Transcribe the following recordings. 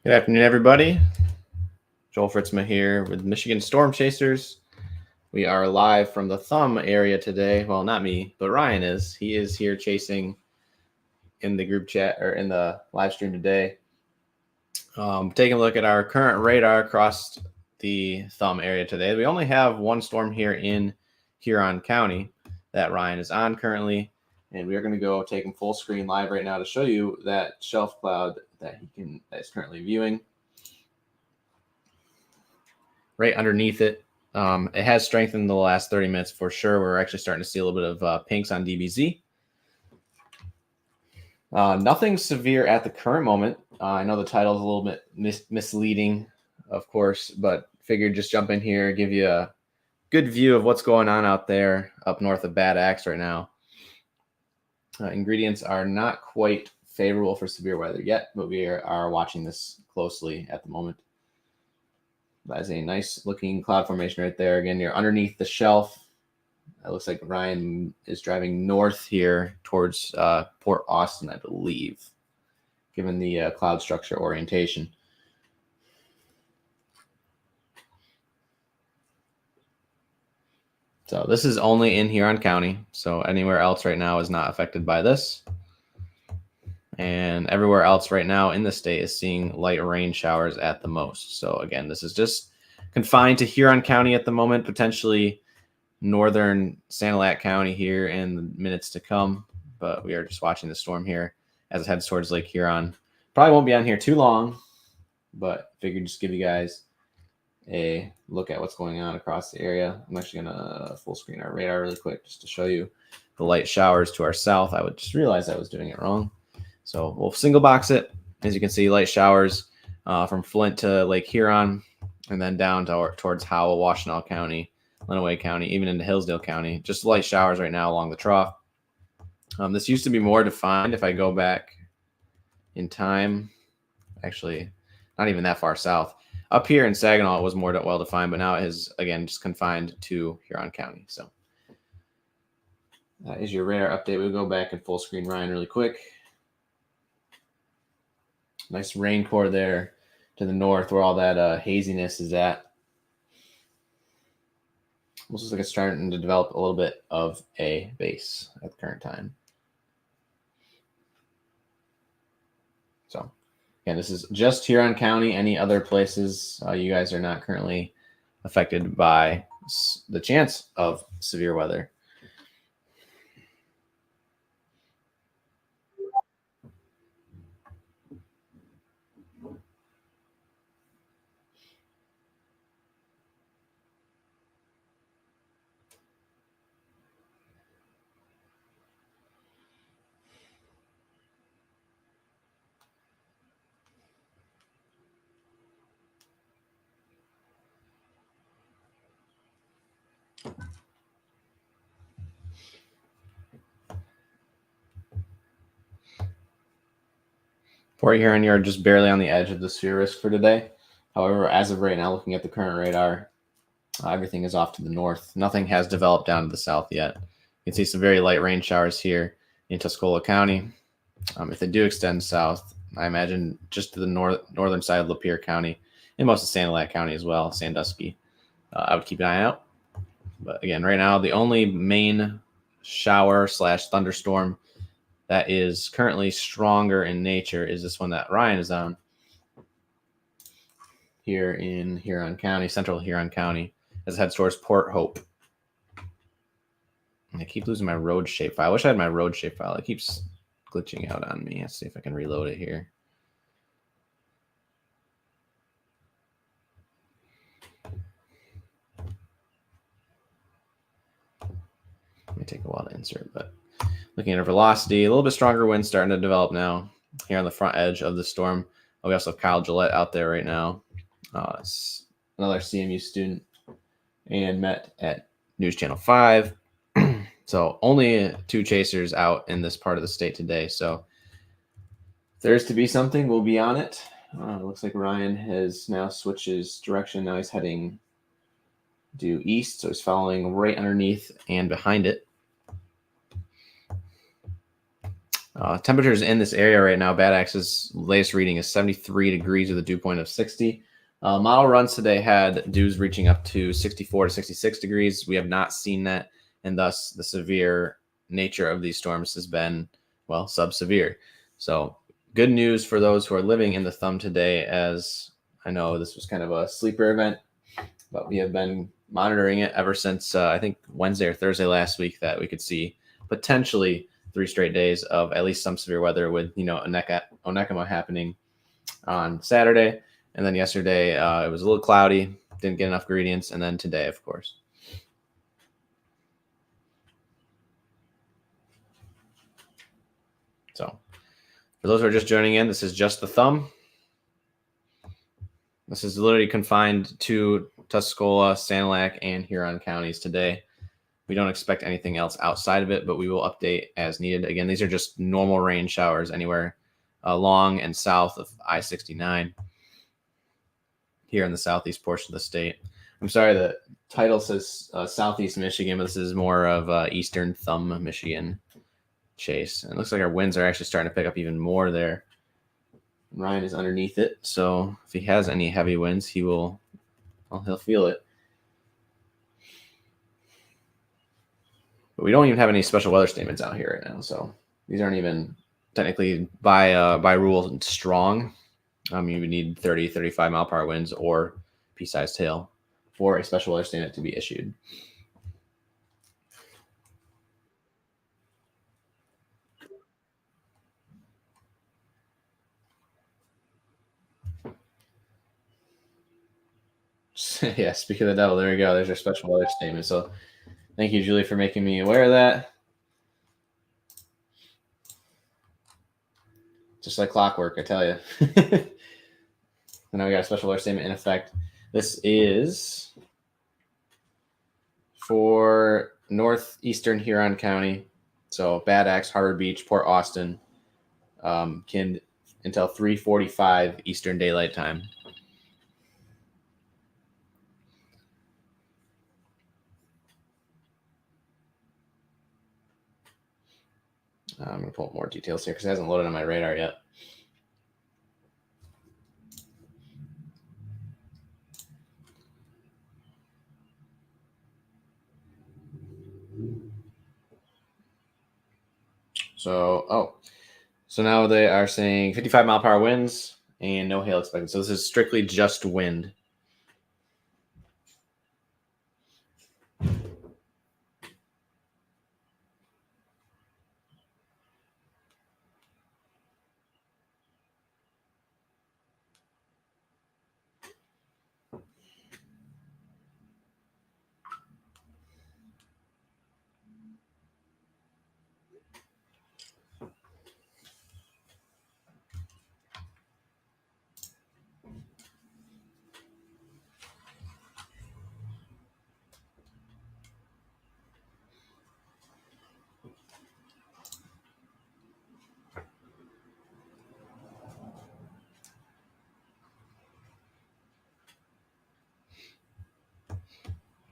Good afternoon, everybody. Joel Fritzma here with Michigan Storm Chasers. We are live from the Thumb area today. Well, not me, but Ryan is. He is here chasing in the group chat or in the live stream today. Taking a look at our current radar across the Thumb area today. We only have one storm here in Huron County that Ryan is on currently. And we are going to go take him full screen live right now to show you that shelf cloud that is currently viewing. Right underneath it. It has strengthened the last 30 minutes for sure. We're actually starting to see a little bit of pinks on DBZ. Nothing severe at the current moment. I know the title is a little bit misleading, of course, but figured just jump in here, give you a good view of what's going on out there up north of Bad Axe right now. Ingredients are not quite favorable for severe weather yet, but we are watching this closely at the moment. That's a nice looking cloud formation right there. Again, you're underneath the shelf. It looks like Ryan is driving north here towards Port Austin, I believe, given the cloud structure orientation. So this is only in Huron County. So anywhere else right now is not affected by this. And everywhere else right now in the state is seeing light rain showers at the most. So again, this is just confined to Huron County at the moment, potentially northern Sanilac County here in the minutes to come. But we are just watching the storm here as it heads towards Lake Huron. Probably won't be on here too long, but figured just give you guys a look at what's going on across the area. I'm actually going to full screen our radar really quick just to show you the light showers to our south. I would just realize I was doing it wrong. So we'll single box it. As you can see, light showers from Flint to Lake Huron, and then down towards Howell, Washtenaw County, Lenawee County, even into Hillsdale County. Just light showers right now along the trough. This used to be more defined if I go back in time. Actually, not even that far south. Up here in Saginaw, it was more well defined, but now it is, again, just confined to Huron County. So that is your radar update. We'll go back in full screen, Ryan, really quick. Nice rain core there to the north where all that haziness is at. Looks like it's starting to develop a little bit of a base at the current time. So, again, this is just Huron County. Any other places you guys are not currently affected by the chance of severe weather. Port Huron, you're just barely on the edge of the severe risk for today. However, as of right now, looking at the current radar, everything is off to the north. Nothing has developed down to the south yet. You can see some very light rain showers here in Tuscola County. If they do extend south, I imagine just to the northern side of Lapeer County and most of Sanilac County as well, Sandusky. I would keep an eye out. But again, right now, the only main shower / thunderstorm that is currently stronger in nature is this one that Ryan is on here in Huron County, central Huron County, as it heads towards Port Hope. I keep losing my road shapefile. I wish I had my road shapefile. It keeps glitching out on me. Let's see if I can reload it here. It may take a while to insert, but looking at our velocity, a little bit stronger wind starting to develop now here on the front edge of the storm. We also have Kyle Gillette out there right now. Another CMU student and met at News Channel 5. So only 2 chasers out in this part of the state today. So if there's to be something, we'll be on it. Looks like Ryan has now switched his direction. Now he's heading due east. So he's following right underneath and behind it. Temperatures in this area right now, Bad Axe's latest reading is 73 degrees with a dew point of 60. Model runs today had dews reaching up to 64 to 66 degrees. We have not seen that, and thus the severe nature of these storms has been, well, sub-severe. So good news for those who are living in the thumb today, as I know this was kind of a sleeper event, but we have been monitoring it ever since I think Wednesday or Thursday last week, that we could see potentially 3 straight days of at least some severe weather, with Onekama happening on Saturday, and then yesterday it was a little cloudy, didn't get enough gradients, and then today, of course. So for those who are just joining in, this is just the thumb. This is literally confined to Tuscola, Sanilac, and Huron counties today. We don't expect anything else outside of it, but we will update as needed. Again, these are just normal rain showers anywhere along and south of I-69 here in the southeast portion of the state. I'm sorry, the title says southeast Michigan, but this is more of eastern thumb Michigan, Chase. And it looks like our winds are actually starting to pick up even more there. Ryan is underneath it, so if he has any heavy winds, he'll feel it. But we don't even have any special weather statements out here right now, so these aren't even technically by rule strong. You would need 30, 35 mile per hour winds or pea-sized hail for a special weather statement to be issued. Yeah, speak of the devil, there we go. There's our special weather statement. So thank you, Julie, for making me aware of that. Just like clockwork, I tell you. And now we got a special weather statement in effect. This is for northeastern Huron County. So Bad Axe, Harbor Beach, Port Austin, until 3:45 Eastern Daylight Time. I'm going to pull up more details here because it hasn't loaded on my radar yet. So now they are saying 55 mile per hour winds and no hail expected. So this is strictly just wind.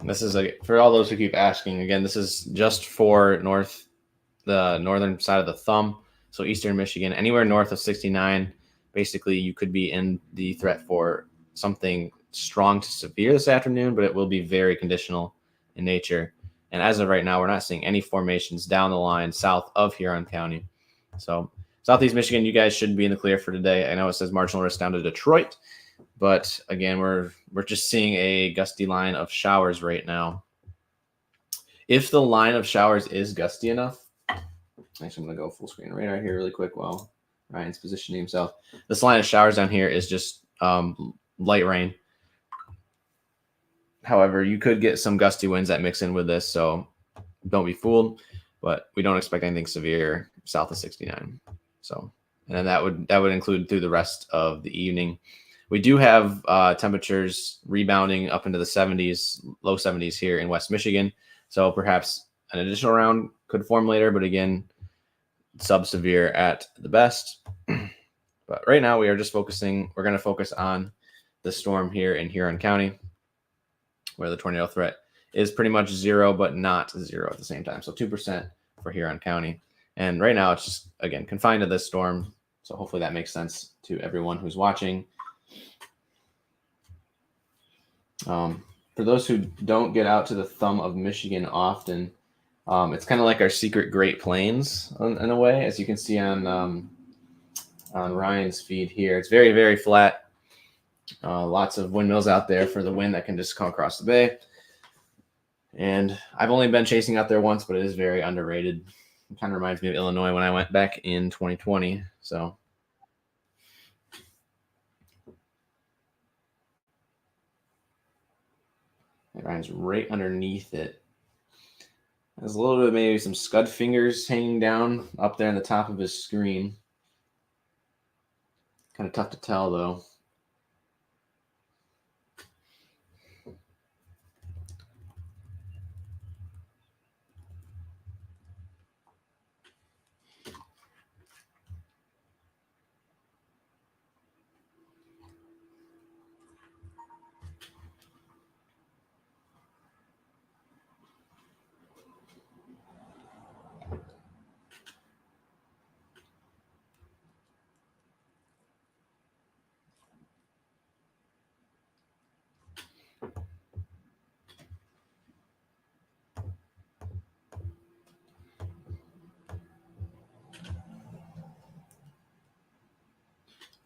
This is for all those who keep asking. Again, this is just for the northern side of the thumb. So eastern Michigan, anywhere north of 69, basically you could be in the threat for something strong to severe this afternoon, but it will be very conditional in nature. And as of right now, we're not seeing any formations down the line south of Huron County. So southeast Michigan, you guys should be in the clear for today. I know it says marginal risk down to Detroit, but again, we're just seeing a gusty line of showers right now. If the line of showers is gusty enough, actually, I'm going to go full screen radar here really quick while Ryan's positioning himself. This line of showers down here is just light rain. However, you could get some gusty winds that mix in with this, so don't be fooled. But we don't expect anything severe south of 69. So, and then that would include through the rest of the evening. We do have temperatures rebounding up into the 70s, low 70s here in West Michigan. So perhaps an additional round could form later, but again, sub-severe at the best. But right now we're going to focus on the storm here in Huron County, where the tornado threat is pretty much zero, but not zero at the same time. So 2% for Huron County. And right now it's just, again, confined to this storm. So hopefully that makes sense to everyone who's watching. For those who don't get out to the thumb of Michigan often, it's kind of like our secret Great Plains in a way, as you can see on Ryan's feed here. It's very, very flat. Lots of windmills out there for the wind that can just come across the bay. And I've only been chasing out there once, but it is very underrated. It kind of reminds me of Illinois when I went back in 2020. So Ryan's right underneath it. There's a little bit of maybe some scud fingers hanging down up there on the top of his screen. Kind of tough to tell, though.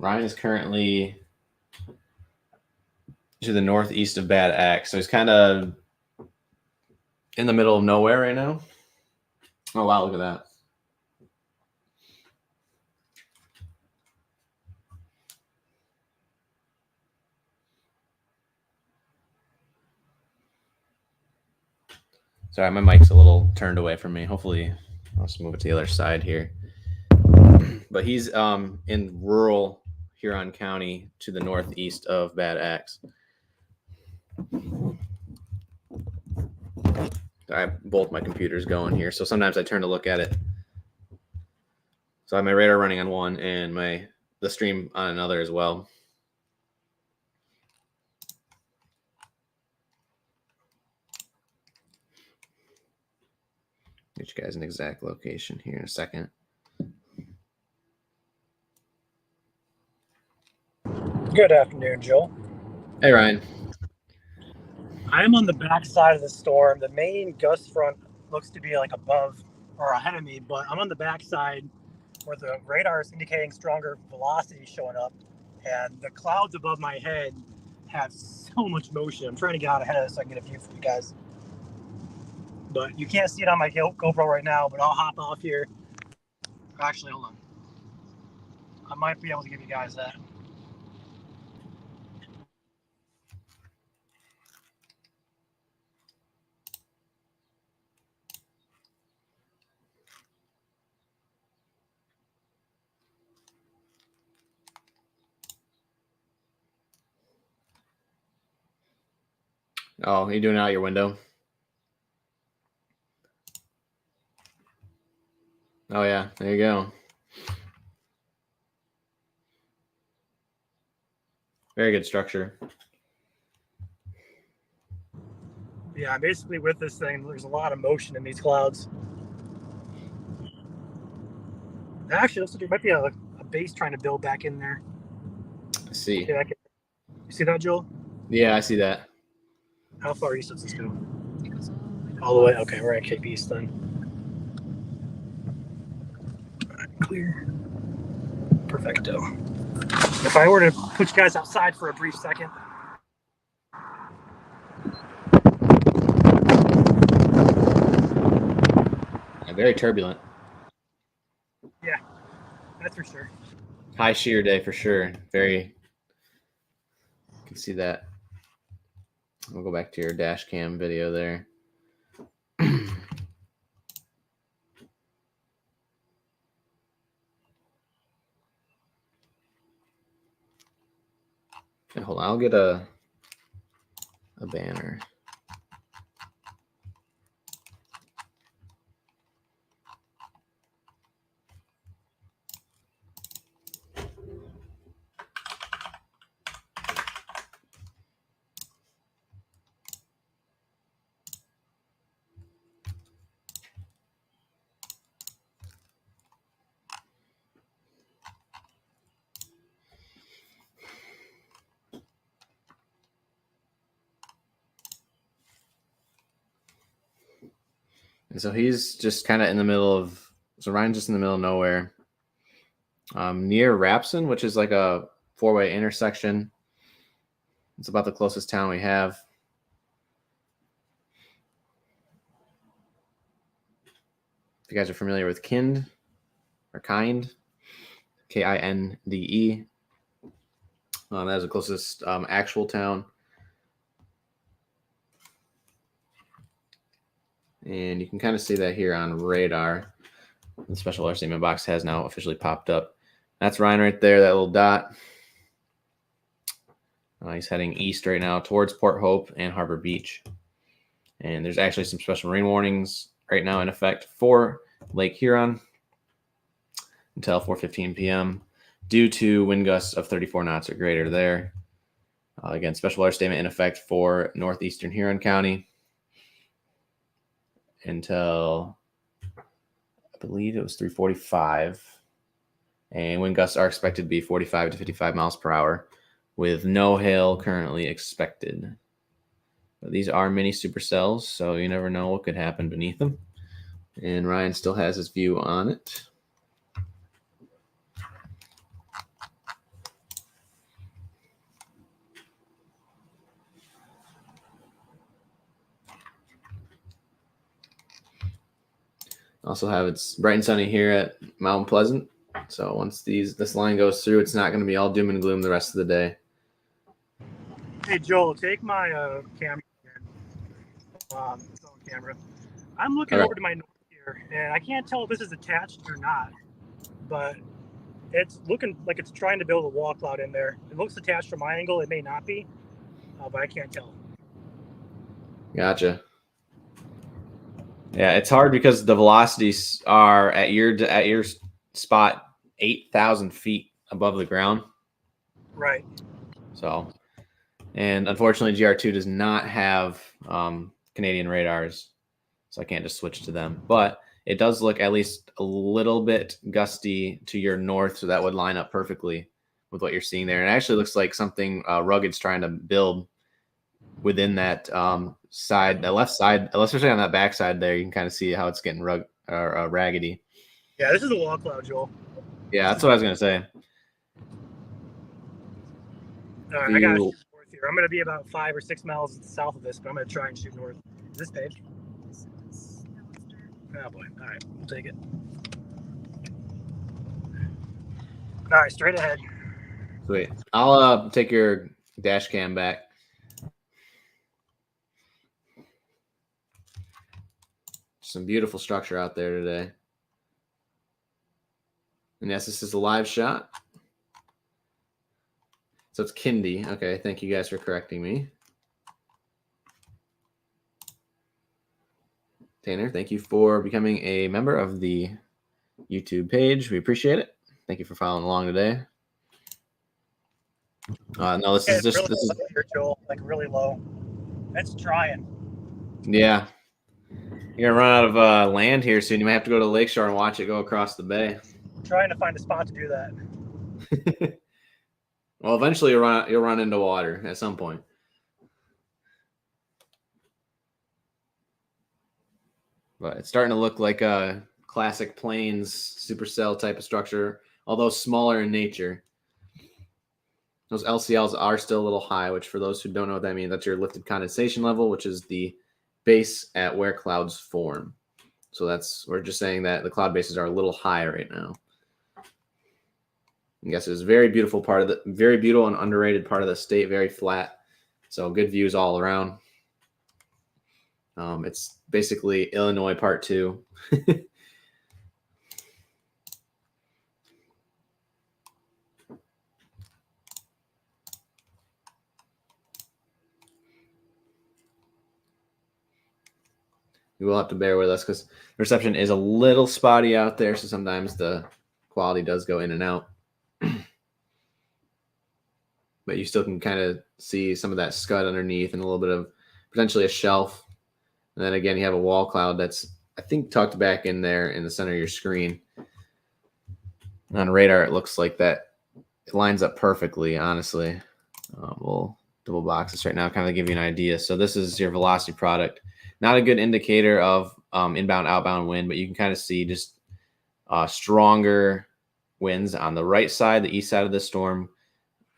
Ryan is currently to the northeast of Bad Axe, so he's kind of in the middle of nowhere right now. Oh, wow, look at that. Sorry, my mic's a little turned away from me. Hopefully, I'll just move it to the other side here. But he's in rural Huron County to the northeast of Bad Axe. I have both my computers going here, so sometimes I turn to look at it. So I have my radar running on one and the stream on another as well. Get you guys an exact location here in a second. Good afternoon, Joel. Hey, Ryan. I'm on the back side of the storm. The main gust front looks to be like above or ahead of me, but I'm on the back side where the radar is indicating stronger velocity showing up, and the clouds above my head have so much motion. I'm trying to get out ahead of this so I can get a view for you guys. But you can't see it on my GoPro right now, but I'll hop off here. Actually, hold on. I might be able to give you guys that. Oh, you're doing it out your window? Oh, yeah. There you go. Very good structure. Yeah, basically with this thing, there's a lot of motion in these clouds. Actually, looks like there might be a base trying to build back in there. I see. You see that, Joel? Yeah, I see that. How far east does this go? All the way? Okay, we're at Cape East then. All right, clear. Perfecto. If I were to put you guys outside for a brief second. Yeah, very turbulent. Yeah, that's for sure. High shear day for sure. Very. You can see that. We'll go back to your dash cam video there. Okay, hold on. I'll get a banner. And so he's just kind of in the middle of, so Ryan's just in the middle of nowhere. Near Rapson, which is like a 4-way intersection. It's about the closest town we have. If you guys are familiar with Kind or Kind, Kinde, that is the closest actual town. And you can kind of see that here on radar. The special alert statement box has now officially popped up. That's Ryan right there, that little dot. He's heading east right now towards Port Hope and Harbor Beach. And there's actually some special rain warnings right now in effect for Lake Huron until 4:15 p.m. due to wind gusts of 34 knots or greater there. Again, special alert statement in effect for northeastern Huron County until I believe it was 3:45. And wind gusts are expected to be 45 to 55 miles per hour with no hail currently expected. But these are mini supercells, so you never know what could happen beneath them. And Ryan still has his view on it. Also have it's bright and sunny here at Mount Pleasant. So once this line goes through, it's not going to be all doom and gloom the rest of the day. Hey Joel, take my camera, phone camera. I'm looking over to my north here, and I can't tell if this is attached or not, but it's looking like it's trying to build a wall cloud in there. It looks attached from my angle. It may not be, but I can't tell. Gotcha. Yeah, it's hard because the velocities are at your spot 8,000 feet above the ground. Right. So, and unfortunately, GR2 does not have Canadian radars, so I can't just switch to them. But it does look at least a little bit gusty to your north, so that would line up perfectly with what you're seeing there. And it actually looks like something Rugged's trying to build within that side, the left side, especially on that back side there. You can kind of see how it's getting raggedy. Yeah, this is a wall cloud, Joel. Yeah, that's what I was going to say. All right, I got to shoot north here. I'm going to be about 5 or 6 miles south of this, but I'm going to try and shoot north. Is this page? Oh, boy. All right, we'll take it. All right, straight ahead. Sweet. I'll take your dash cam back. Some beautiful structure out there today. And yes, this is a live shot. So it's Kindy. Okay, thank you guys for correcting me. Tanner, thank you for becoming a member of the YouTube page. We appreciate it. Thank you for following along today. No, this is just really this is here, Joel, like really low. It's trying. Yeah. You're gonna run out of land here soon. You might have to go to the lakeshore and watch it go across the bay. I'm trying to find a spot to do that. Well, eventually you'll run into water at some point. But it's starting to look like a classic plains supercell type of structure, although smaller in nature. Those LCLs are still a little high, which for those who don't know what that means, that's your lifted condensation level, which is the base at where clouds form. So we're just saying that the cloud bases are a little high right now. I guess it's a very beautiful and underrated part of the state, very flat. So good views all around. It's basically Illinois Part 2. You will have to bear with us because reception is a little spotty out there, so sometimes the quality does go in and out. But you still can kind of see some of that scud underneath and a little bit of potentially a shelf. And then again, you have a wall cloud that's, I think, tucked back in there in the center of your screen. And on radar, it looks like that it lines up perfectly, honestly. We'll double box this right now, kind of give you an idea. So this is your velocity product. Not a good indicator of inbound, outbound wind, but you can kind of see just stronger winds on the right side, the east side of the storm,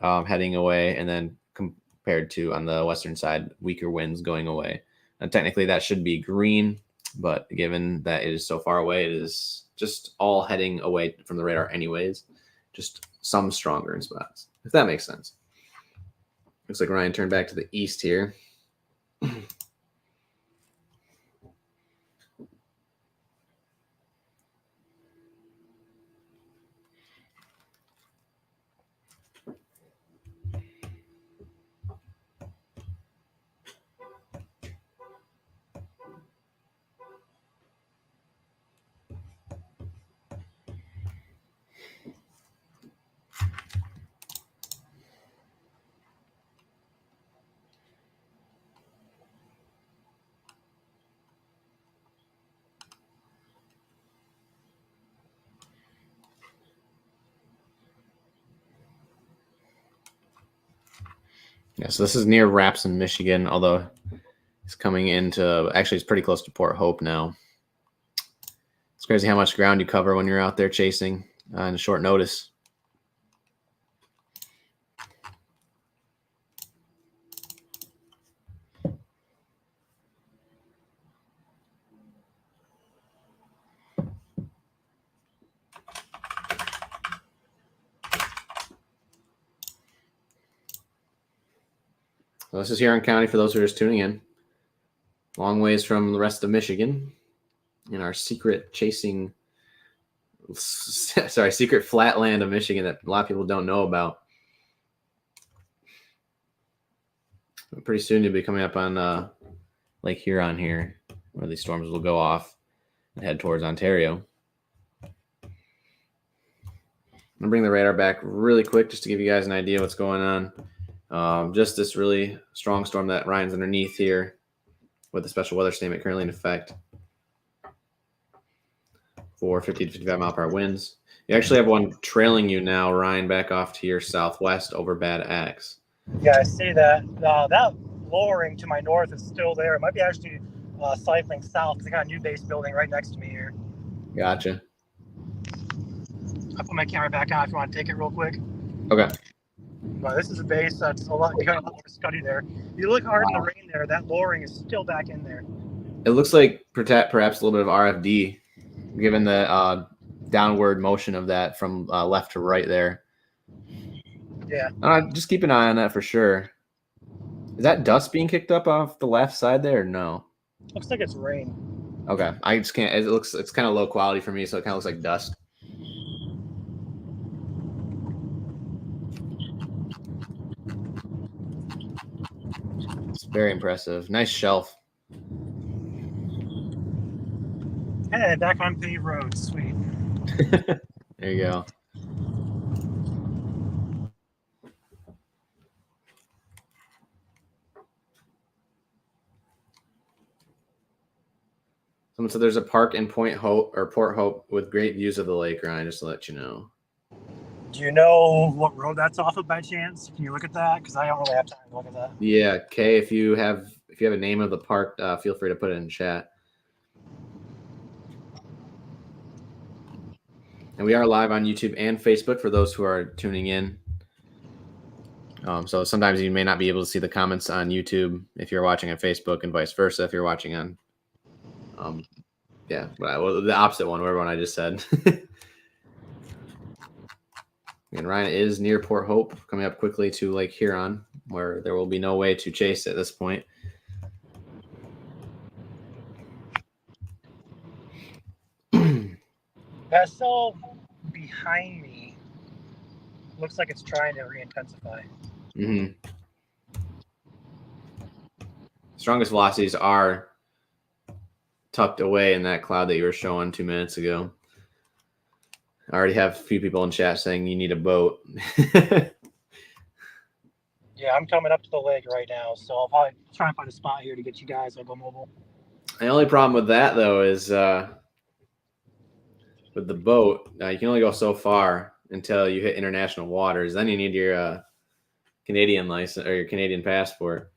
heading away, and then compared to on the western side, weaker winds going away. And technically that should be green, but given that it is so far away, it is just all heading away from the radar anyways, just some stronger in spots, if that makes sense. Looks like Ryan turned back to the east here. Yeah, so this is near Rapson, Michigan, although it's coming into, actually, it's pretty close to Port Hope now. It's crazy how much ground you cover when you're out there chasing on short notice. So this is Huron County for those who are just tuning in. Long ways from the rest of Michigan in our secret chasing, secret flatland of Michigan that a lot of people don't know about. Pretty soon you'll be coming up on Lake Huron here, where these storms will go off and head towards Ontario. I'm gonna bring the radar back really quick just to give you guys an idea what's going on. Just this really strong storm that Ryan's underneath here with the special weather statement currently in effect for 50 to 55 mile per hour winds. You actually have one trailing you now, Ryan, back off to your southwest over Bad Axe. Yeah, I see that. That lowering to my north is still there. It might be actually cycling south because I got a new base building right next to me here. Gotcha. I'll put my camera back on if you want to take it real quick. Okay. But this is a base that's a lot. You got a lot more study there. You look hard in the rain there. That lowering is still back in there. It looks like perhaps a little bit of RFD, given the downward motion of that from left to right there. Yeah. Just keep an eye on that for sure. Is that dust being kicked up off the left side there? Or no. Looks like it's rain. Okay. I just can't. It's kind of low quality for me, so it kind of looks like dust. It's very impressive. Nice shelf. Hey, back on paved roads. Sweet. There you go. Someone said there's a park in Port Hope with great views of the lake, Ryan, just to let you know. Do you know what road that's off of by chance? Can you look at that? Because I don't really have time to look at that. Yeah, Kay, if you have a name of the park, feel free to put it in chat. And we are live on YouTube and Facebook for those who are tuning in. So sometimes you may not be able to see the comments on YouTube if you're watching on Facebook, and vice versa if you're watching on the opposite one, whatever one I just said. And Ryan is near Port Hope, coming up quickly to Lake Huron, where there will be no way to chase at this point. Vessel behind me looks like it's trying to re-intensify. Mm-hmm. Strongest velocities are tucked away in that cloud that you were showing 2 minutes ago. I already have a few people in chat saying you need a boat. Yeah, I'm coming up to the lake right now, so I'll probably try and find a spot here to get you guys. I'll go mobile. The only problem with that, though, is with the boat, you can only go so far until you hit international waters. Then you need your Canadian license or your Canadian passport.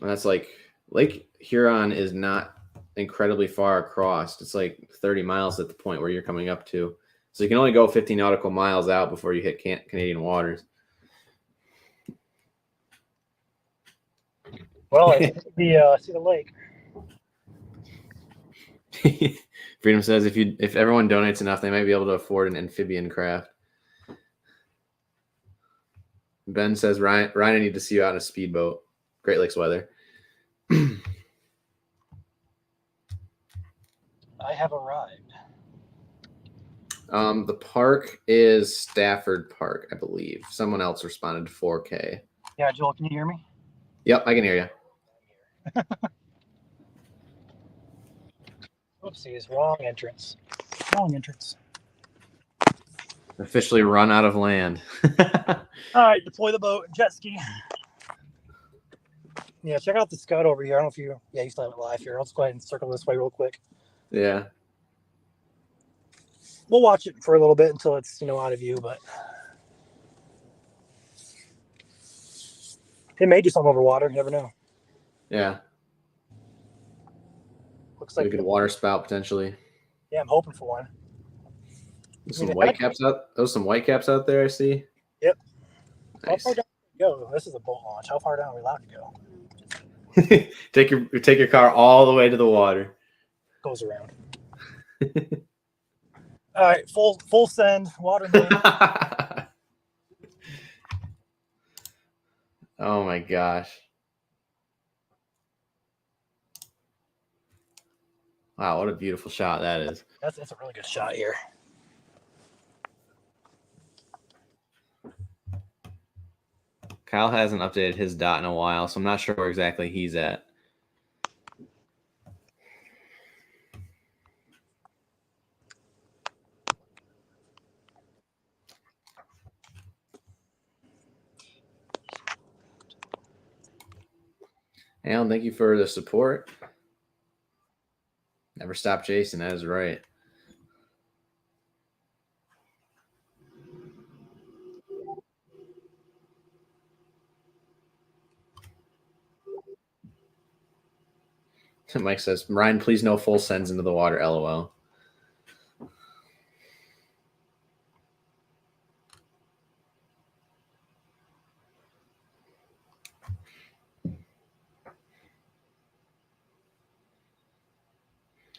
And that's like Lake Huron is not incredibly far across. It's like 30 miles at the point where you're coming up to. So you can only go 50 nautical miles out before you hit Canadian waters. Well, I see the lake. Freedom says if everyone donates enough, they might be able to afford an amphibian craft. Ben says, Ryan, I need to see you out in a speedboat. Great Lakes weather. I have arrived. The park is Stafford Park, I believe. Someone else responded to 4K. Yeah, Joel, can you hear me? Yep, I can hear you. Oopsies, wrong entrance. Wrong entrance. Officially run out of land. All right, deploy the boat, jet ski. Yeah, check out the Scud over here. I don't know if you still have it live here. I'll just go ahead and circle this way real quick. Yeah. We'll watch it for a little bit until it's, out of view, but it may do something over water. You never know. Yeah. Looks like a good water spout potentially. Yeah, I'm hoping for one. Some whitecaps out. Those some whitecaps out there. I see. Yep. Nice. How far down do we go? This is a boat launch. How far down are we allowed to go? take your car all the way to the water. Goes around. All right, full send. Water main. Oh my gosh. Wow, what a beautiful shot that is. That's a really good shot here. Kyle hasn't updated his dot in a while, so I'm not sure where exactly he's at. Alan, thank you for the support. Never stop chasing, that is right. Mike says, Ryan, please no full sends into the water, LOL.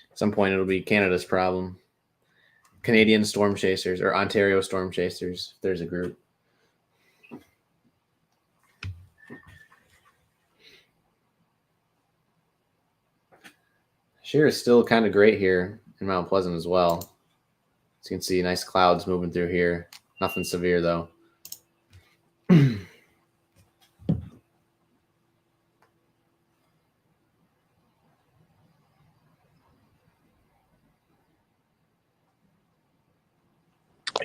At some point it'll be Canada's problem. Canadian storm chasers or Ontario storm chasers. There's a group. Sheer is still kind of great here in Mount Pleasant as well. As you can see, nice clouds moving through here. Nothing severe though. I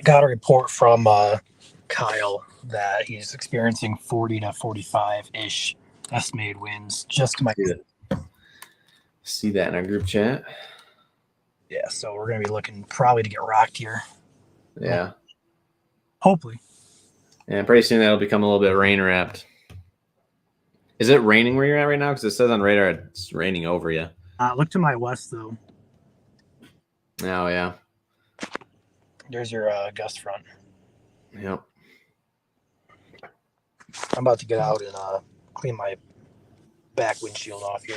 got a report from Kyle that he's experiencing 40 to 45-ish estimated winds just to my. See that in our group chat. Yeah, so we're going to be looking probably to get rocked here. Yeah. Hopefully. And pretty soon that'll become a little bit rain wrapped. Is it raining where you're at right now? Because it says on radar it's raining over you. Look to my west, though. Oh, yeah. There's your gust front. Yep. I'm about to get out and clean my back windshield off here.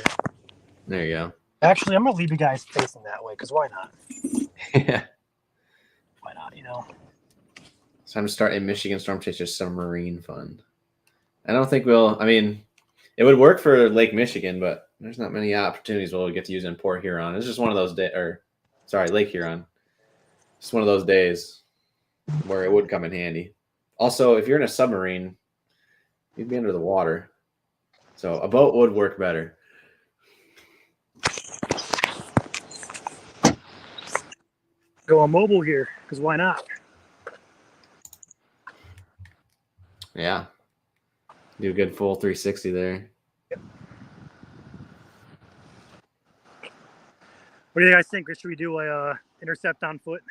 There you go. Actually, I'm going to leave you guys facing that way, because why not? Yeah. Why not, It's time to start a Michigan Storm Chaser Submarine Fund. I don't think it would work for Lake Michigan, but there's not many opportunities we'll get to use in Port Huron. It's just one of those days, Lake Huron. It's one of those days where it would come in handy. Also, if you're in a submarine, you'd be under the water. So a boat would work better. Go on mobile here, because why not? Yeah. Do a good full 360 there. Yep. What do you guys think? Should we do a intercept on foot?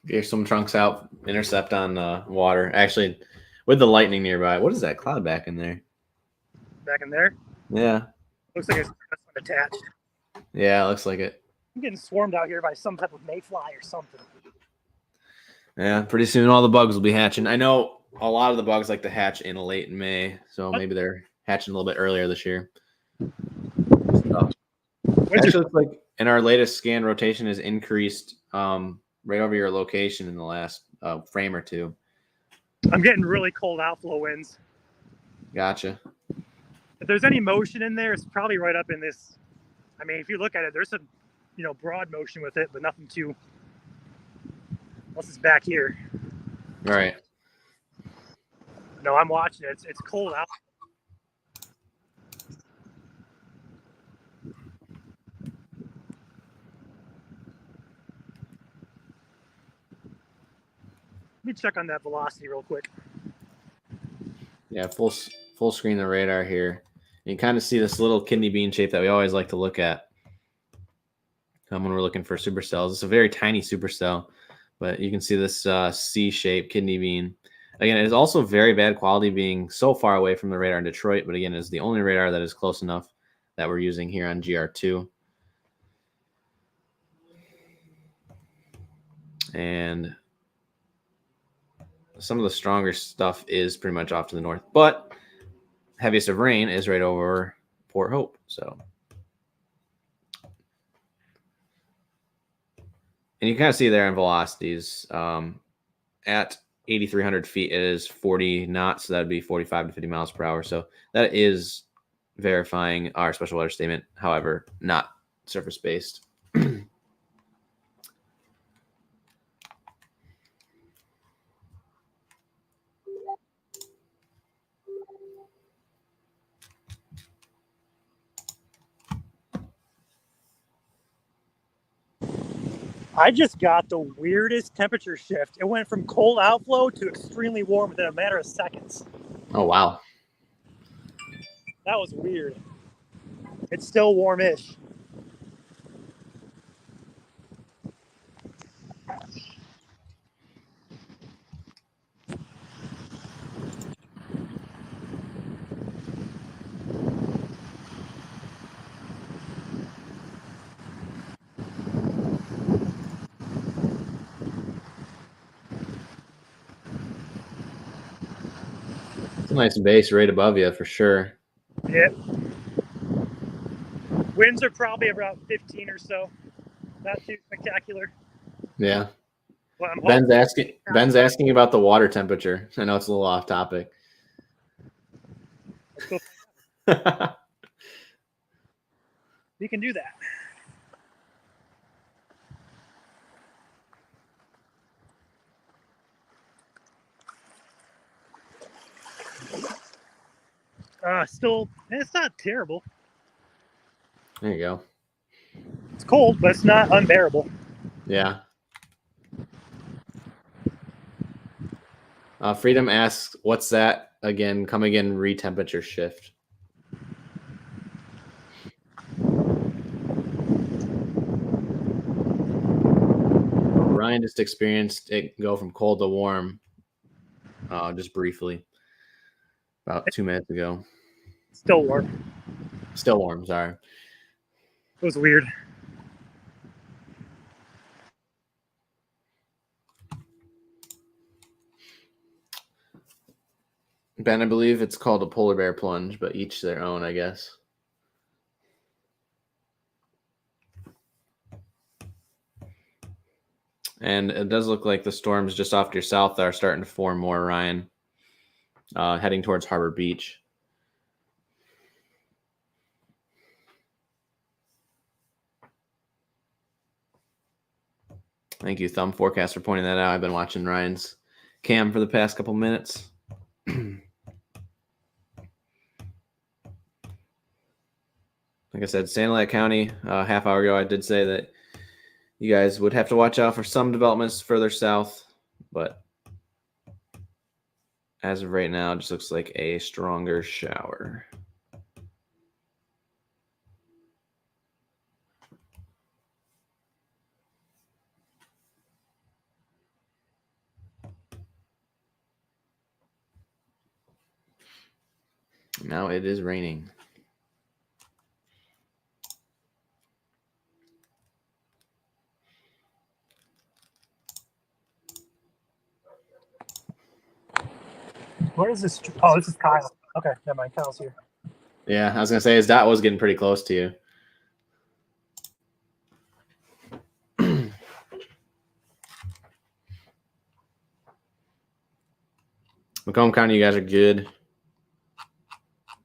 Get some trunks out, intercept on water. Actually, with the lightning nearby. What is that cloud back in there? back in there. Yeah. Looks like it's attached. Yeah, it looks like it. I'm getting swarmed out here by some type of mayfly or something. Yeah, pretty soon all the bugs will be hatching. I know a lot of the bugs like to hatch in late May, so maybe they're hatching a little bit earlier this year. So, actually, looks like in our latest scan, rotation has increased right over your location in the last frame or two. I'm getting really cold outflow winds. Gotcha. If there's any motion in there, it's probably right up in this. I mean, if you look at it, there's some, broad motion with it, but nothing too. Unless it's back here. All right. No, I'm watching it. It's cold out. Let me check on that velocity real quick. Yeah, full screen the radar here. You can kind of see this little kidney bean shape that we always like to look at when we're looking for supercells. It's a very tiny supercell, but you can see this C-shaped kidney bean. Again, it is also very bad quality being so far away from the radar in Detroit, but again, it's the only radar that is close enough that we're using here on GR2. And some of the stronger stuff is pretty much off to the north, but heaviest of rain is right over Port Hope. So, and you kind of see there in velocities at 8,300 feet, it is 40 knots. So that'd be 45 to 50 miles per hour. So that is verifying our special weather statement. However, not surface based. I just got the weirdest temperature shift. It went from cold outflow to extremely warm within a matter of seconds. Oh, wow. That was weird. It's still warmish. It's a nice base right above you for sure. Yep. Winds are probably about 15 or so. Not too spectacular. Yeah. But I'm Ben's asking about the water temperature. I know it's a little off topic. You can do that. Still, it's not terrible. There you go. It's cold, but it's not unbearable. Yeah. Freedom asks, what's that again? Come again, re-temperature shift. Ryan just experienced it go from cold to warm just briefly about 2 minutes ago. Still warm. Still warm, sorry. It was weird. Ben, I believe it's called a polar bear plunge, but each their own, I guess. And it does look like the storms just off to your south are starting to form more, Ryan, heading towards Harbor Beach. Thank you, Thumb Forecast, for pointing that out. I've been watching Ryan's cam for the past couple minutes. Like I said, Sanilac County, half hour ago, I did say that you guys would have to watch out for some developments further south, but as of right now, it just looks like a stronger shower. Now it is raining. Where is this? Oh, this is Kyle. Okay, never mind. Kyle's here. Yeah, I was gonna say his dot was getting pretty close to you. Macomb County, you guys are good.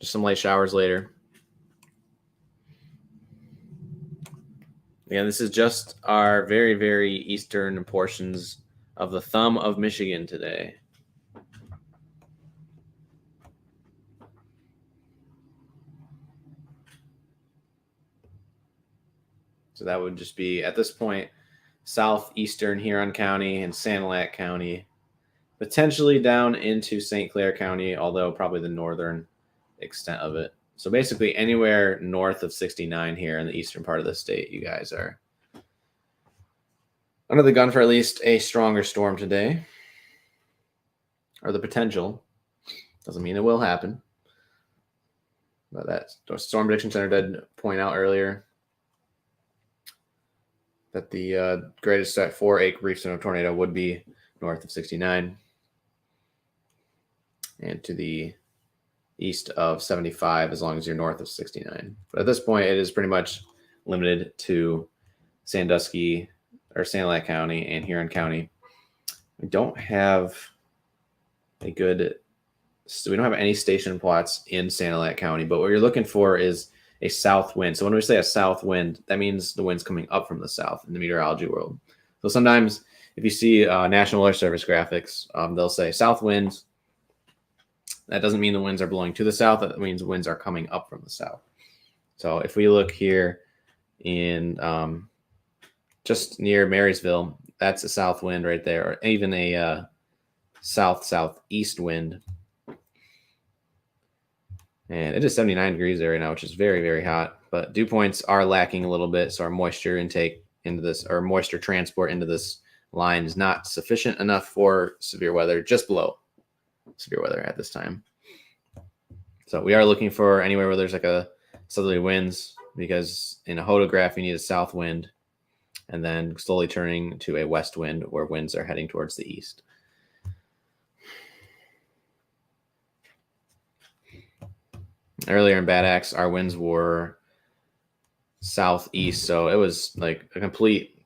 Just some light showers later. Again, this is just our very, very eastern portions of the thumb of Michigan today. So that would just be, at this point, southeastern Huron County and Sanilac County, potentially down into St. Clair County, although probably the northern extent of it. So basically anywhere north of 69 here in the eastern part of the state, you guys are under the gun for at least a stronger storm today, or the potential. Doesn't mean it will happen. But that Storm Prediction Center did point out earlier that the greatest at 4 brief storm tornado would be north of 69 and to the east of 75 as long as you're north of 69. But at this point, it is pretty much limited to Sandusky or Sanilac County and Huron County. We don't have a good, so we don't have any station plots in Sanilac County, but what you're looking for is a south wind. So when we say a south wind, that means the wind's coming up from the south in the meteorology world. So sometimes if you see National Weather Service graphics, they'll say south winds. That doesn't mean the winds are blowing to the south. That means winds are coming up from the south. So if we look here in just near Marysville, that's a south wind right there, or even a south-southeast wind. And it is 79 degrees there right now, which is very, very hot. But dew points are lacking a little bit, so our moisture intake into this, or moisture transport into this line is not sufficient enough for severe weather, just below severe weather at this time. So we are looking for anywhere where there's like a southerly winds, because in a hodograph you need a south wind and then slowly turning to a west wind where winds are heading towards the east. Earlier in Bad Axe, our winds were southeast, so it was like a complete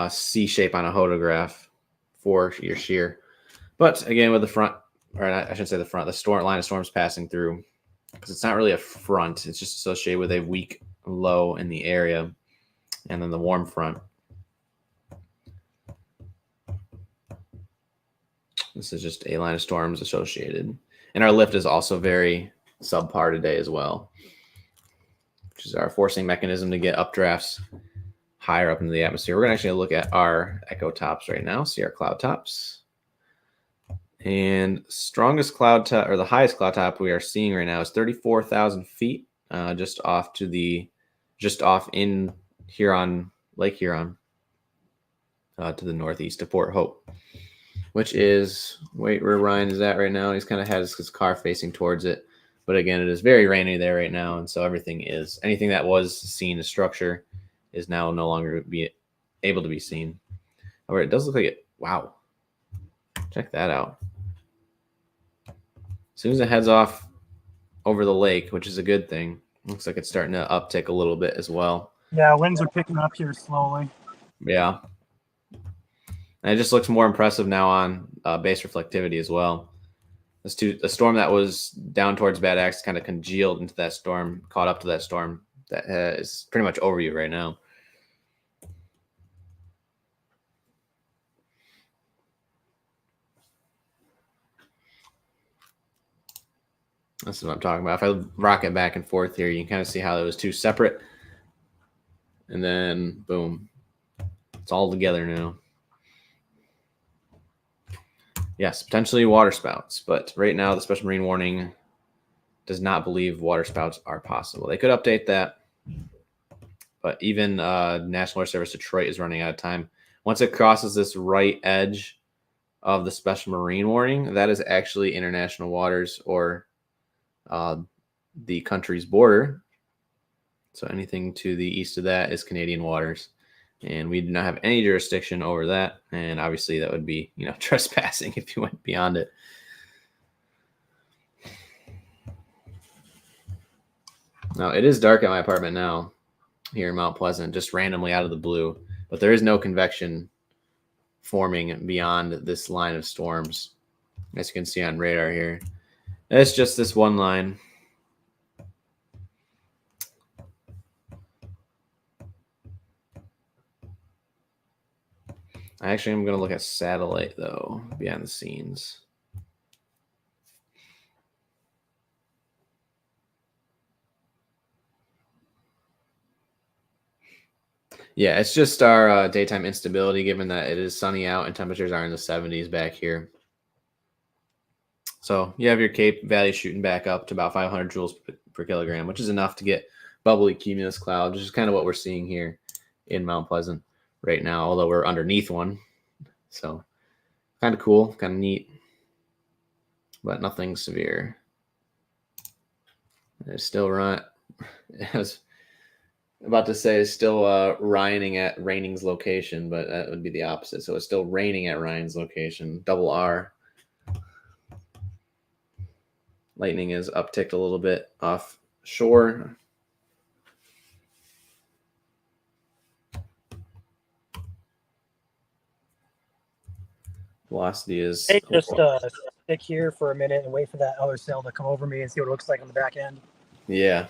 C shape on a hodograph for your shear. But again, with the front, or I shouldn't say the front, the storm line of storms passing through, because it's not really a front, it's just associated with a weak low in the area, and then the warm front. This is just a line of storms associated. And our lift is also very subpar today as well, which is our forcing mechanism to get updrafts higher up into the atmosphere. We're going to actually look at our echo tops right now, see our cloud tops. And strongest cloud top, or the highest cloud top we are seeing right now is 34,000 feet, just off in Huron, Lake Huron, to the northeast of Port Hope, which is, wait, where Ryan is at right now. He's kind of has his car facing towards it. But again, it is very rainy there right now, and so anything that was seen as structure is now no longer be able to be seen. However, it does look like it. Wow, check that out. As soon as it heads off over the lake, which is a good thing, looks like it's starting to uptick a little bit as well. Yeah, winds are picking up here slowly. Yeah, and it just looks more impressive now on base reflectivity as well. The storm that was down towards Bad Axe kind of congealed into that storm, caught up to that storm that is pretty much over you right now. This is what I'm talking about. If I rock it back and forth here, you can kind of see how it was two separate. And then, boom, it's all together now. Yes, potentially water spouts, but right now the special marine warning does not believe water spouts are possible. They could update that, but even National Weather Service Detroit is running out of time. Once it crosses this right edge of the special marine warning, that is actually international waters, or the country's border. So anything to the east of that is Canadian waters. And we do not have any jurisdiction over that. And obviously that would be, trespassing if you went beyond it. Now, it is dark at my apartment now here in Mount Pleasant, just randomly out of the blue. But there is no convection forming beyond this line of storms, as you can see on radar here. It's just this one line. Actually, I'm going to look at satellite, though, behind the scenes. Yeah, it's just our daytime instability, given that it is sunny out and temperatures are in the 70s back here. So you have your Cape Valley shooting back up to about 500 joules per kilogram, which is enough to get bubbly cumulus cloud, which is kind of what we're seeing here in Mount Pleasant right now, although we're underneath one. So kind of cool, kind of neat, but nothing severe. It's still I was about to say it's still raining at Raining's location, but that would be the opposite. So it's still raining at Ryan's location, double R. Lightning is upticked a little bit offshore. Velocity is... Hey, just stick here for a minute and wait for that other cell to come over me and see what it looks like on the back end. Yeah.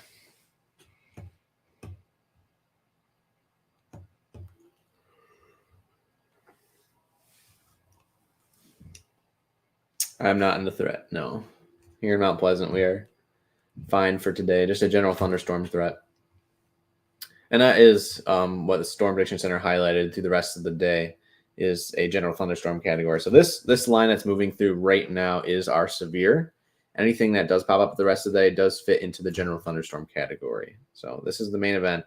I'm not in the threat, no. Here in Mount Pleasant, we are fine for today. Just a general thunderstorm threat. And that is what the Storm Prediction Center highlighted through the rest of the day, is a general thunderstorm category. So this line that's moving through right now is our severe. Anything that does pop up the rest of the day does fit into the general thunderstorm category. So this is the main event.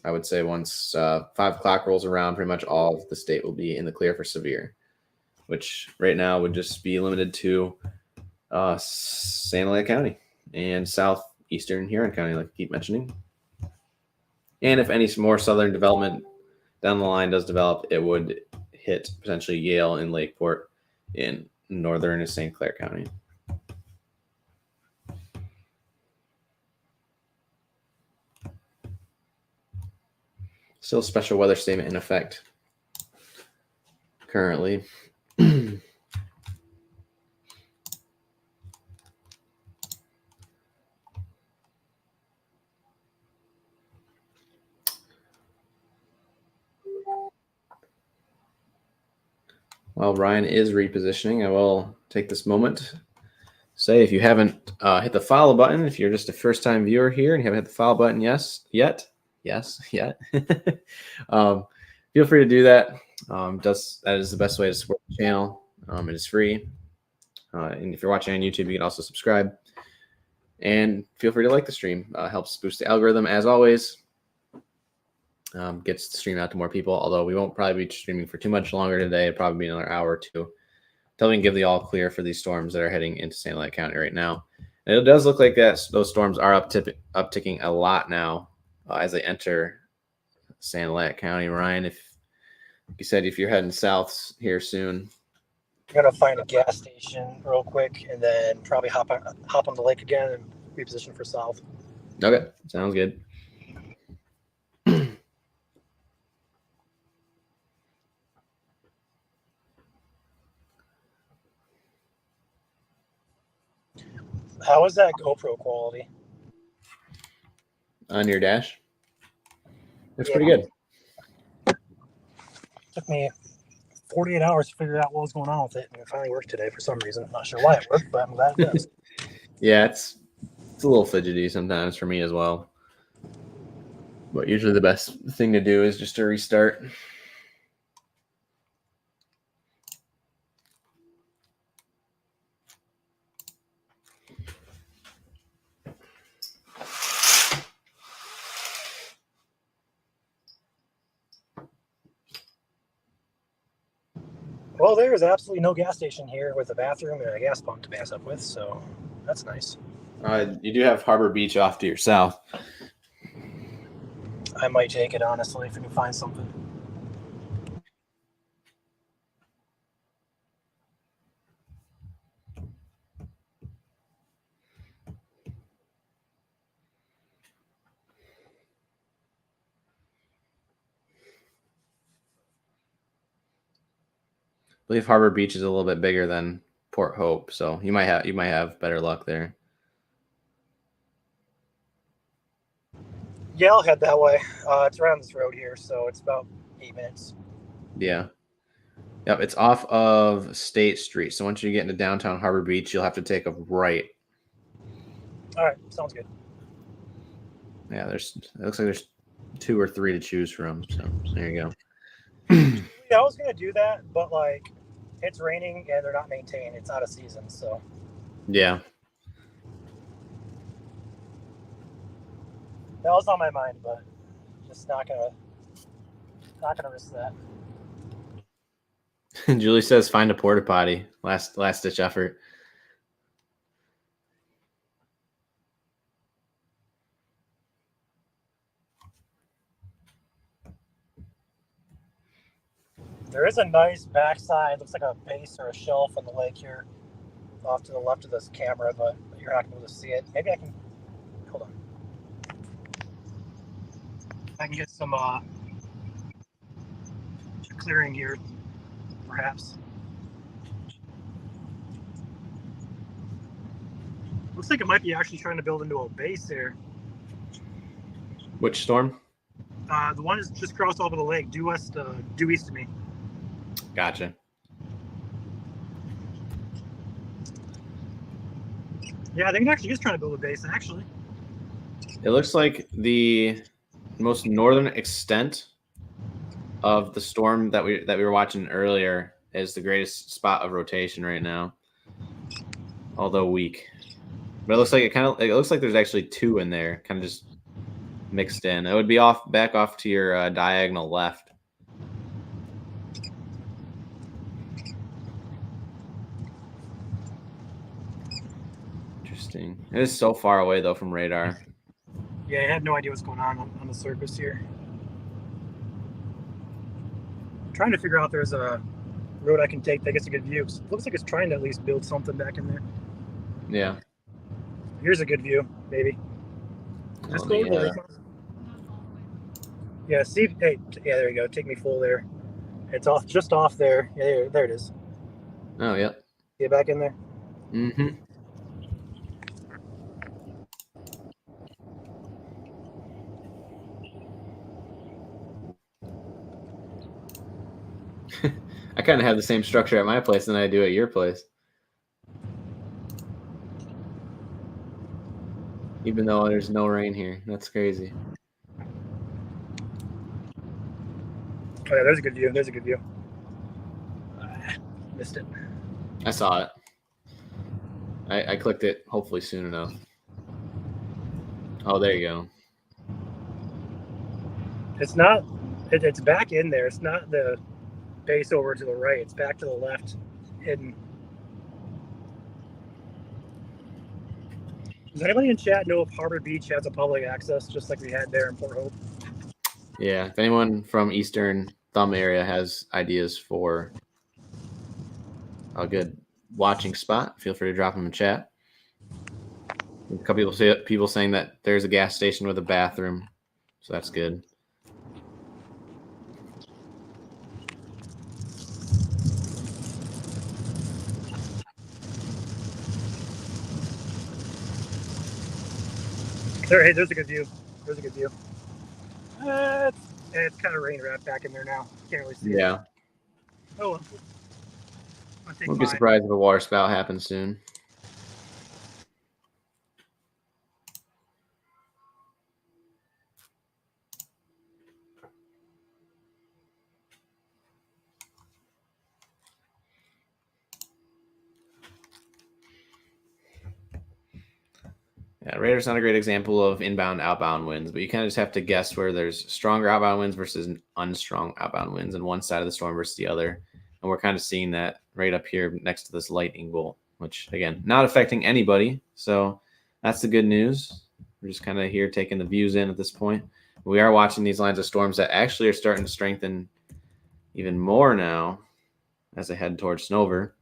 I would say once 5 o'clock rolls around, pretty much all of the state will be in the clear for severe, which right now would just be limited to Santa Ana County and southeastern Huron County, like I keep mentioning. And if any more southern development down the line does develop, it would hit potentially Yale and Lakeport in northern St. Clair County. Still special weather statement in effect currently. While Ryan is repositioning, I will take this moment to say, if you haven't hit the follow button, if you're just a first-time viewer here and you haven't hit the follow button yet, feel free to do that. That is the best way to support the channel. It is free. And if you're watching on YouTube, you can also subscribe. And feel free to like the stream. Helps boost the algorithm, as always. Gets the stream out to more people, although we won't probably be streaming for too much longer today. It'll probably be another hour or two until we can give the all clear for these storms that are heading into Santa Ana County right now. And it does look like those storms are upticking a lot now as they enter Santa Ana County. Ryan, if you said if you're heading south here soon, I'm gonna find a gas station real quick and then probably hop on the lake again and reposition for south. Okay, sounds good. How is that GoPro quality? On your dash? It's pretty good. Took me 48 hours to figure out what was going on with it, and it finally worked today for some reason. I'm not sure why it worked, but I'm glad it does. Yeah, it's a little fidgety sometimes for me as well. But usually the best thing to do is just to restart. Well, there is absolutely no gas station here with a bathroom and a gas pump to pass up with, so that's nice. You do have Harbor Beach off to your south. I might take it, honestly, if we can find something. I believe Harbor Beach is a little bit bigger than Port Hope, so you might have better luck there. Yeah, I'll head that way. It's around this road here, so it's about 8 minutes. Yeah. Yep, it's off of State Street. So once you get into downtown Harbor Beach, you'll have to take a right. All right, sounds good. Yeah, it looks like there's 2 or 3 to choose from. So there you go. Yeah, I was gonna do that, but like, it's raining and they're not maintained. It's out of season, so Yeah. that was on my mind, but just not gonna risk that. Julie says find a porta potty. Last ditch effort. There is a nice backside. Looks like a base or a shelf on the lake here, off to the left of this camera, but you're not gonna be able to see it. Maybe I can. Hold on. I can get some clearing here, perhaps. Looks like it might be actually trying to build into a base here. Which storm? The one is just crossed over the lake, due east of me. Gotcha. Yeah, I think it actually is trying to build a base, actually. It looks like the most northern extent of the storm that we were watching earlier is the greatest spot of rotation right now, although weak. But it looks like it looks like there's actually 2 in there, kind of just mixed in. It would be back off to your diagonal left. Interesting. It is so far away though from radar. Yeah, I have no idea what's going on the surface here. I'm trying to figure out if there's a road I can take that gets a good view. It looks like it's trying to at least build something back in there. Yeah. Here's a good view, maybe. Just go over the Yeah, see. Hey, yeah, there you go. Take me full there. It's just off there. Yeah, there it is. Oh, yeah. Get back in there. Mm-hmm. I kind of have the same structure at my place than I do at your place. Even though there's no rain here. That's crazy. Oh, yeah, there's a good view. There's a good view. Missed it. I saw it. I clicked it hopefully soon enough. Oh, there you go. It's not. It's back in there. It's not the base over to the right. It's back to the left, hidden. Does anybody in chat know if Harbor Beach has a public access, just like we had there in Port Hope? Yeah. If anyone from Eastern Thumb area has ideas for a good watching spot, feel free to drop them in chat. A couple people saying that there's a gas station with a bathroom, so that's good. Hey, there's a good view. There's a good view. It's kind of rain wrapped back in there now. Can't really see it. Yeah. Oh well. Won't be surprised if a water spout happens soon. Yeah, radar's not a great example of inbound outbound winds, but you kind of just have to guess where there's stronger outbound winds versus unstrong outbound winds on one side of the storm versus the other. And we're kind of seeing that right up here next to this lightning bolt, which again, not affecting anybody. So that's the good news. We're just kind of here taking the views in at this point. We are watching these lines of storms that actually are starting to strengthen even more now as they head towards Snover.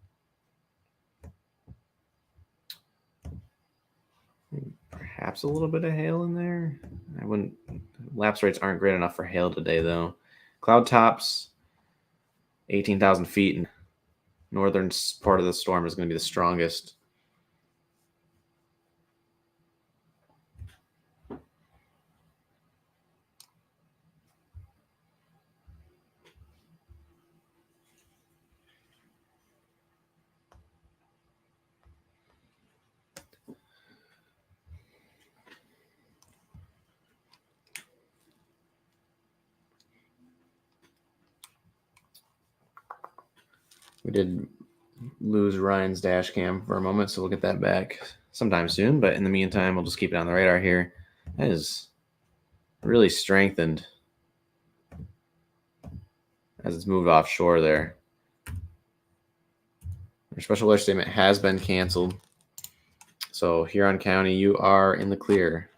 Perhaps a little bit of hail in there. I wouldn't. Lapse rates aren't great enough for hail today, though. Cloud tops, 18,000 feet, and northern part of the storm is going to be the strongest. We did lose Ryan's dash cam for a moment, so we'll get that back sometime soon. But in the meantime, we'll just keep it on the radar here. That is really strengthened as it's moved offshore there. Our special weather statement has been canceled. So Huron County, you are in the clear.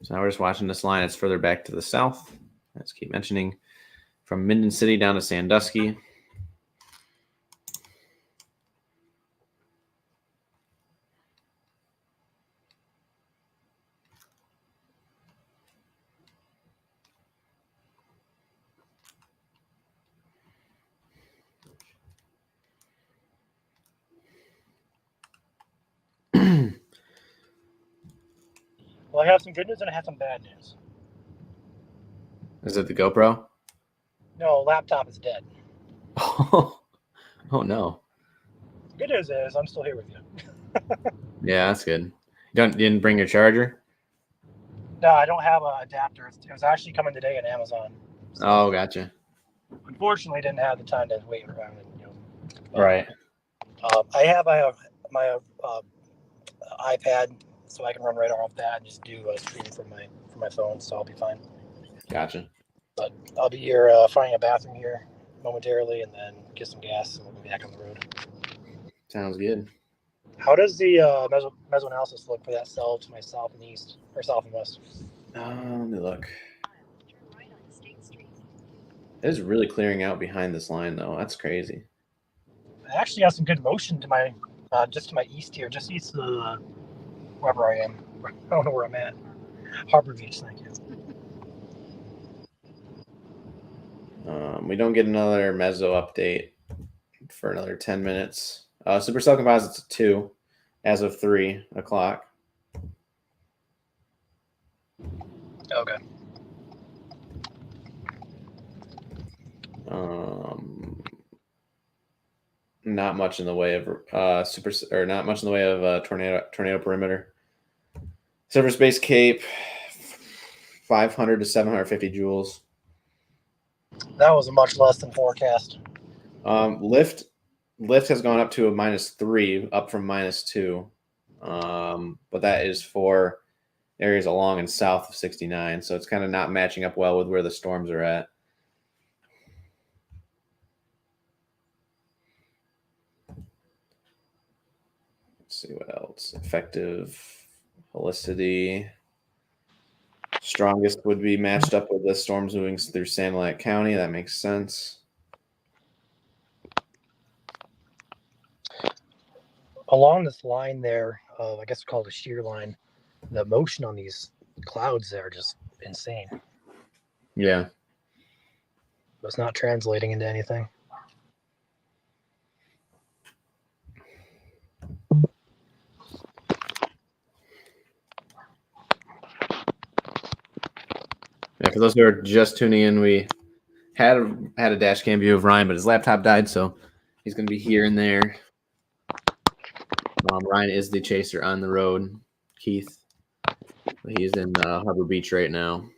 So now we're just watching this line. It's further back to the south. Let's keep mentioning from Minden City down to Sandusky. Well, I have some good news and I have some bad news. Is it the GoPro? No, laptop is dead. Oh no. Good news is I'm still here with you. Yeah, that's good. You didn't bring your charger? No, I don't have an adapter. It was actually coming today on Amazon. So oh, gotcha. Unfortunately, didn't have the time to wait around. Right. I have my iPad, so I can run right off that and just do a stream from my phone, so I'll be fine. Gotcha. But I'll be here finding a bathroom here momentarily, and then get some gas, and we'll be back on the road. Sounds good. How does the mesoanalysis look for that cell to my south and east or south and west? Let me look. It is really clearing out behind this line, though. That's crazy. I actually have some good motion to my just to my east here, just east of wherever I am. I don't know where I'm at. Harbor Beach, thank you. We don't get another meso update for another 10 minutes. Supercell composites 2 as of 3 o'clock. Okay. Not much in the way of not much in the way of tornado perimeter. Surface base Cape, 500 to 750 joules. That was a much less than forecast. Lift has gone up to a -3, up from -2. But that is for areas along and south of 69. So it's kind of not matching up well with where the storms are at. Let's see what else. Effective helicity. Strongest would be matched up with the storms moving through Sanilac County. That makes sense. Along this line there, I guess it's called a shear line, the motion on these clouds there are just insane. Yeah. But it's not translating into anything. Yeah, for those who are just tuning in, we had a dash cam view of Ryan, but his laptop died, so he's going to be here and there. Ryan is the chaser on the road, Keith. He's in Harbor Beach right now.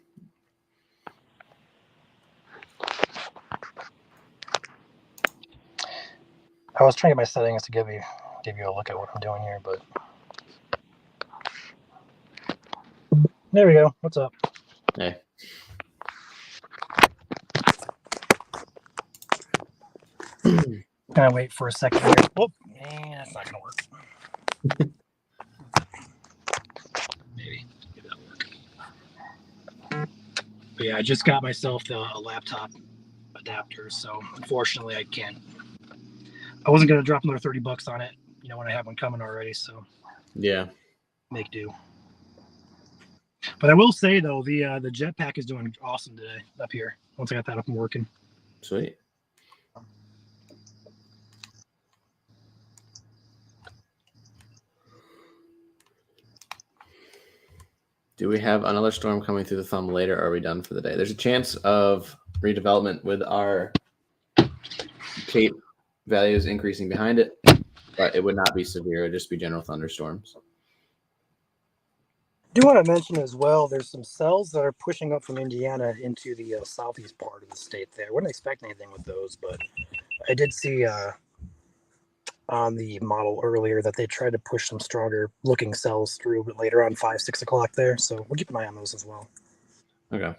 I was trying to get my settings to give you a look at what I'm doing here, but there we go. What's up? Hey. Gonna wait for a second here. Whoop, and that's not gonna work. Maybe that'll work. But yeah, I just got myself a laptop adapter, so unfortunately I can't. I wasn't gonna drop another $30 on it, when I have one coming already. So Yeah. make do. But I will say though, the jetpack is doing awesome today up here. Once I got that up and working. Sweet. Do we have another storm coming through the thumb later, or are we done for the day? There's a chance of redevelopment with our Cape values increasing behind it, but it would not be severe. It would just be general thunderstorms. I do want to mention as well, there's some cells that are pushing up from Indiana into the southeast part of the state there. I wouldn't expect anything with those, but I did see on the model earlier that they tried to push some stronger looking cells through, but later on 5-6 o'clock there. So we'll keep an eye on those as well. Okay.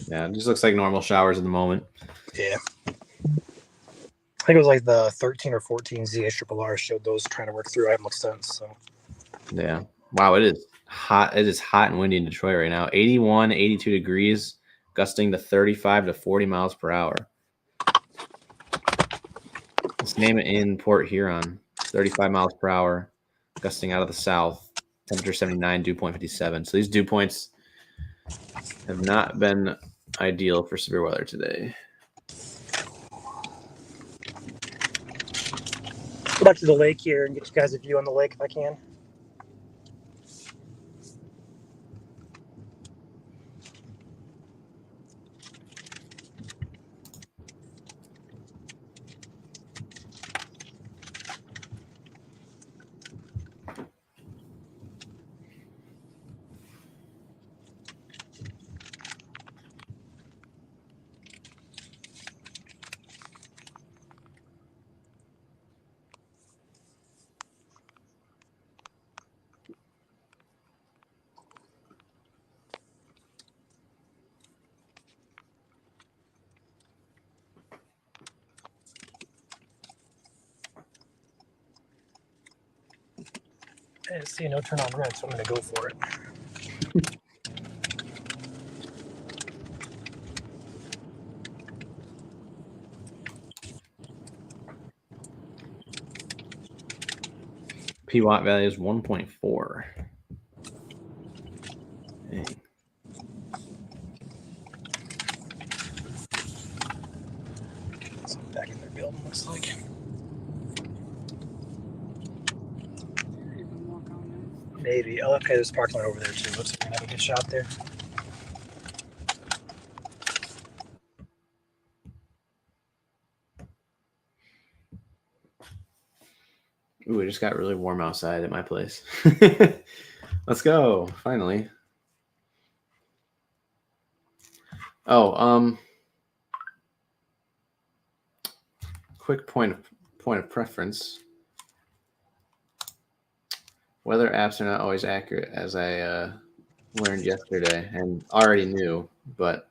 Yeah, it just looks like normal showers at the moment. Yeah. I think it was like the 13 or 14 ZHRRR showed those trying to work through. I haven't looked since. So. Yeah. Wow, it is hot. It is hot and windy in Detroit right now. 81, 82 degrees, gusting to 35 to 40 miles per hour. Let's name it in Port Huron. 35 miles per hour, gusting out of the south. Temperature 79, dew point 57. So these dew points have not been ideal for severe weather today. Go back to the lake here and get you guys a view on the lake if I can. I see no turn on red, so I'm going to go for it. P-Watt value is 1.4. Dang. Something back in their building, looks like. Maybe. Oh, okay, there's a parking lot over there too. Looks like we're going to have a good shot there. Ooh, it just got really warm outside at my place. Let's go, finally. Oh, quick point of preference. Weather apps are not always accurate, as I learned yesterday and already knew, but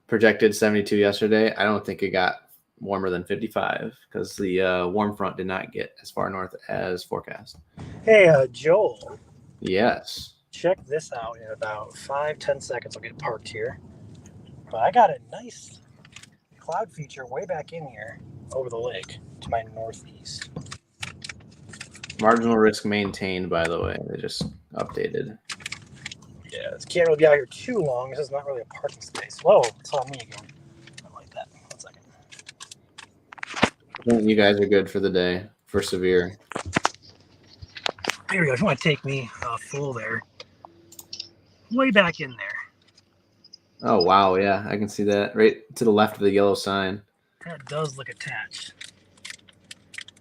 projected 72 yesterday. I don't think it got warmer than 55 because the warm front did not get as far north as forecast. Hey, Joel. Yes. Check this out in about 5-10 seconds. I'll get parked here. But I got a nice cloud feature way back in here over the lake to my northeast. Marginal risk maintained, by the way. They just updated. Yeah, this can't really be out here too long. This is not really a parking space. Whoa, it's on me again. I like that. 1 second. You guys are good for the day, for severe. There we go. If you want to take me full there. Way back in there. Oh, wow. Yeah, I can see that. Right to the left of the yellow sign. That does look attached.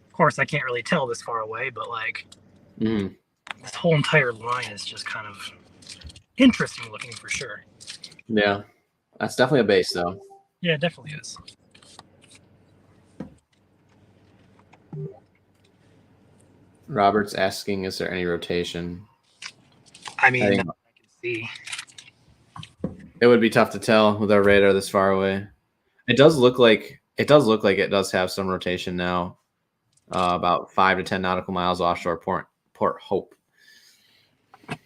Of course, I can't really tell this far away, but like this whole entire line is just kind of interesting looking for sure. Yeah, that's definitely a base, though. Yeah, it definitely is. Robert's asking, is there any rotation? I mean, I can see. It would be tough to tell with our radar this far away. It does look like It does look like it does have some rotation now, about 5 to 10 nautical miles offshore Port Hope. It's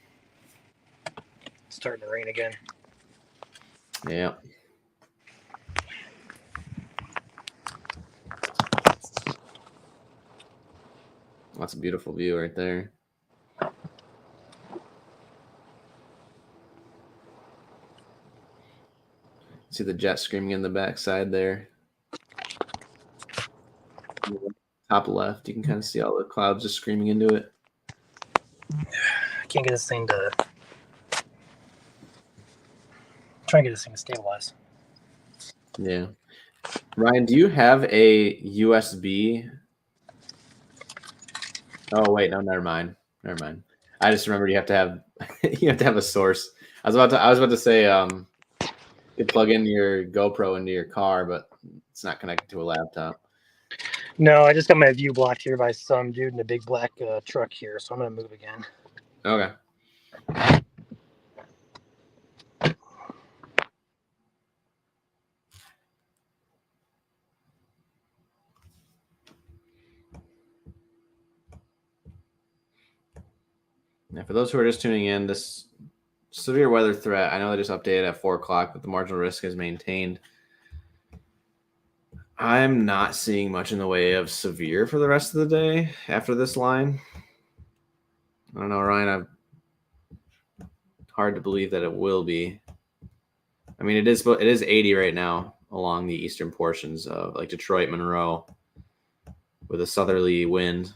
starting to rain again. Yeah. That's a beautiful view right there. See the jet screaming in the backside there. Top left, you can kind of see all the clouds just screaming into it. I can't get this thing to. Try and get this thing to stabilize. Yeah. Ryan, do you have a USB? Oh wait, no, never mind. I just remembered you have to have a source. I was about to say you could plug in your GoPro into your car, but it's not connected to a laptop. No, I just got my view blocked here by some dude in a big black truck here, so I'm gonna move again. Okay. Now, for those who are just tuning in, this severe weather threat, I know they just updated at 4 o'clock, but the marginal risk is maintained. I'm not seeing much in the way of severe for the rest of the day after this line. I don't know, Ryan. Hard to believe that it will be. I mean, it is 80 right now along the eastern portions of like Detroit, Monroe, with a southerly wind.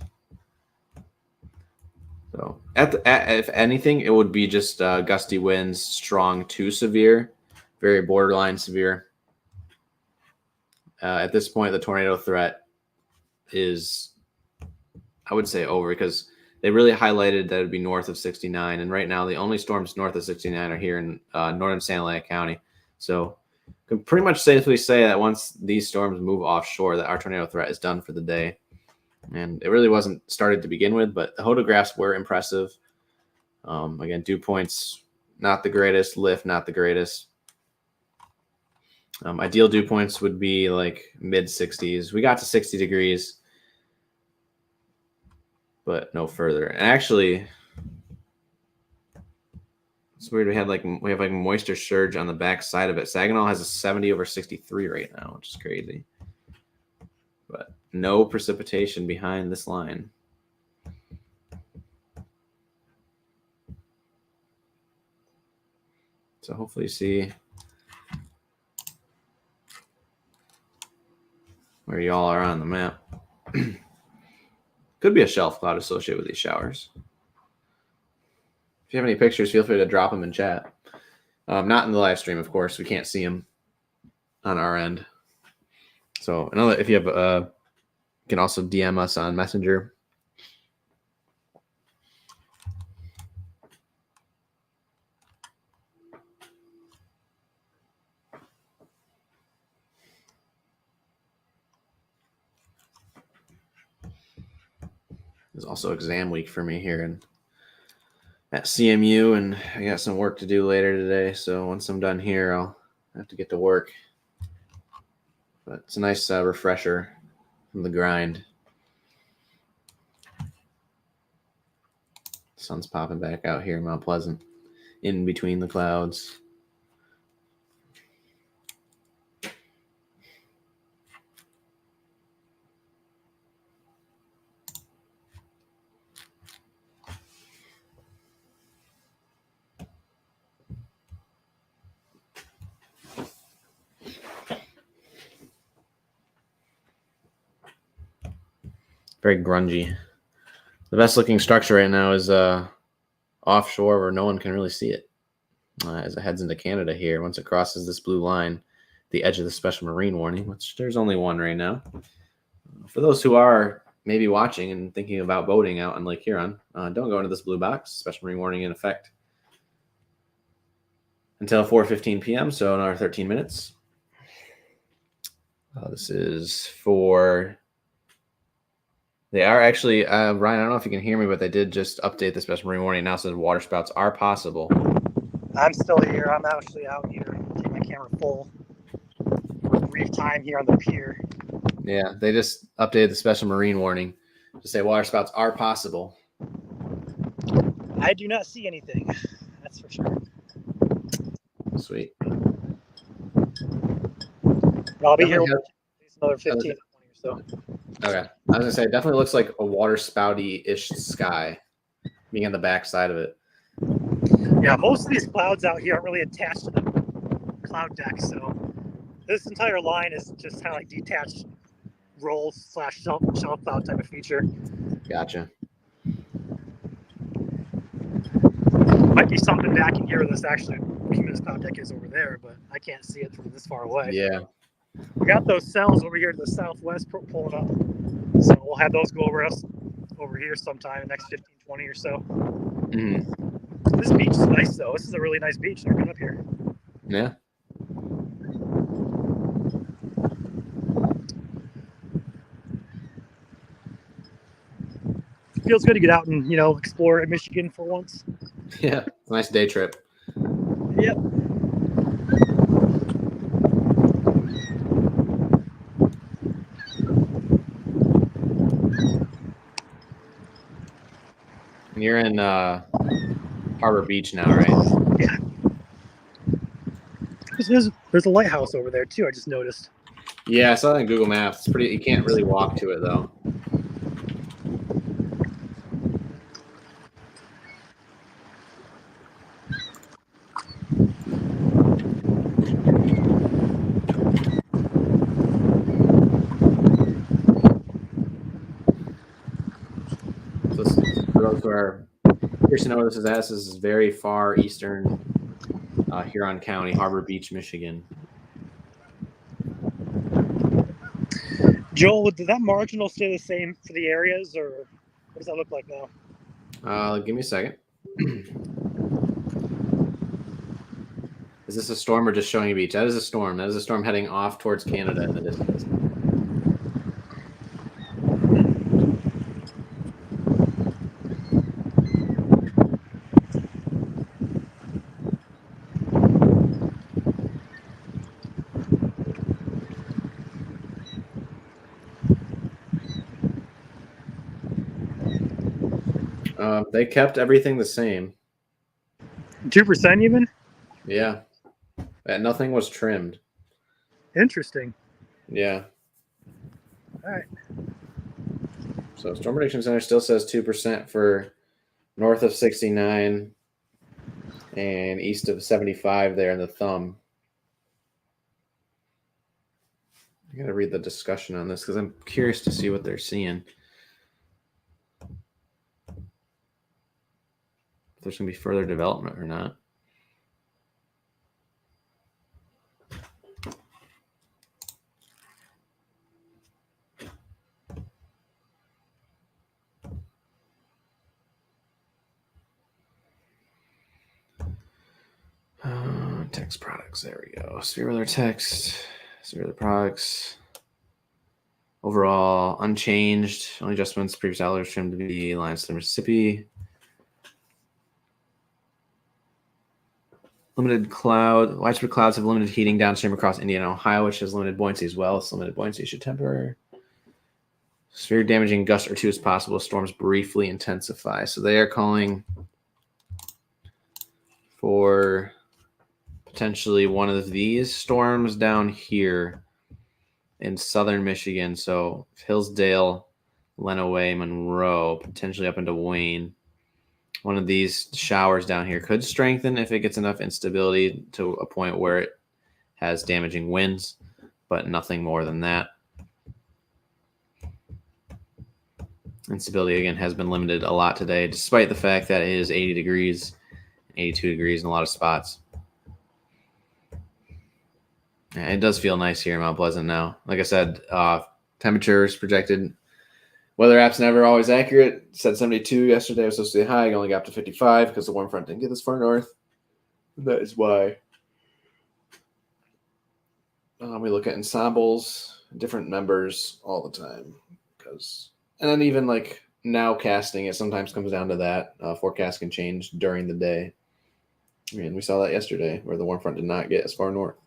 So, if anything, it would be just gusty winds, strong to severe, very borderline severe. At this point, the tornado threat is, I would say, over because they really highlighted that it would be north of 69. And right now, the only storms north of 69 are here in northern Santa Ana County. So can pretty much safely say that once these storms move offshore, that our tornado threat is done for the day. And it really wasn't started to begin with, but the photographs were impressive. Again, dew points, not the greatest. Lift, not the greatest. Ideal dew points would be like mid 60s. We got to 60 degrees, but no further. And actually, it's weird. We have like moisture surge on the back side of it. Saginaw has a 70/63 right now, which is crazy. But no precipitation behind this line. So hopefully you see where y'all are on the map. Could be a shelf cloud associated with these showers. If you have any pictures, feel free to drop them in chat. Not in the live stream, of course. We can't see them on our end. So if you have, you can also DM us on Messenger. It's also exam week for me here at CMU, and I got some work to do later today. So once I'm done here, I'll have to get to work. But it's a nice refresher from the grind. Sun's popping back out here in Mount Pleasant, in between the clouds. Very grungy. The best looking structure right now is offshore where no one can really see it as it heads into Canada here. Once it crosses this blue line, the edge of the special marine warning, which there's only one right now. For those who are maybe watching and thinking about boating out on Lake Huron, don't go into this blue box. Special marine warning in effect until 4:15 p.m., so another 13 minutes. This is for... They are actually, Ryan, I don't know if you can hear me, but they did just update the special marine warning. Now says water spouts are possible. I'm still here. I'm actually out here. Take my camera full for a brief time here on the pier. Yeah, they just updated the special marine warning to say water spouts are possible. I do not see anything. That's for sure. Sweet. But I'll be here Definitely at least another 15 to 20 or so. Okay. I was gonna say it definitely looks like a water spouty-ish sky being on the back side of it. Yeah, most of these clouds out here aren't really attached to the cloud deck, so this entire line is just kind of like detached roll / shelf cloud type of feature. Gotcha. Might be something back in here this actually cumulus cloud deck is over there, but I can't see it from this far away. Yeah. We got those cells over here to the southwest pulling up, so we'll have those go over us over here sometime in the next 15, 20 or so. Mm-hmm. This beach is nice though. This is a really nice beach. I've been up here. Yeah. Feels good to get out and explore Michigan for once. Yeah. It's a nice day trip. Yep. You're in Harbor Beach now, right? Yeah. There's a lighthouse over there too. I just noticed. Yeah, I saw that in Google Maps. It's pretty. You can't really walk to it though. So for those who are curious to know where this is very far eastern Huron County, Harbor Beach, Michigan. Joel, did that marginal stay the same for the areas, or what does that look like now? Give me a second. Is this a storm or just showing a beach? That is a storm. That is a storm heading off towards Canada in the distance. They kept everything the same. 2% even? Yeah. And nothing was trimmed. Interesting. Yeah. All right. So Storm Prediction Center still says 2% for north of 69 and east of 75 there in the thumb. I got to read the discussion on this because I'm curious to see what they're seeing. If there's going to be further development or not. Text products. There we go. Sphere weather text. Sphere weather products. Overall, unchanged. Only adjustments. Previous hours trimmed to be lines to the Mississippi. Limited cloud. Widespread clouds have limited heating downstream across Indiana and Ohio, which has limited buoyancy as well. So limited buoyancy should temper. Severe damaging gust or two is possible. Storms briefly intensify. So they are calling for potentially one of these storms down here in southern Michigan. So Hillsdale, Lenawee, Monroe, potentially up into Wayne. One of these showers down here could strengthen if it gets enough instability to a point where it has damaging winds, but nothing more than that. Instability, again, has been limited a lot today, despite the fact that it is 80 degrees, 82 degrees in a lot of spots. It does feel nice here in Mount Pleasant now. Like I said, temperatures projected. Weather app's never always accurate. It said 72 yesterday. It was supposed to be high. It only got up to 55 because the warm front didn't get this far north. That is why we look at ensembles, different members all the time. And then even like now casting, it sometimes comes down to that. Forecast can change during the day. I mean, we saw that yesterday where the warm front did not get as far north.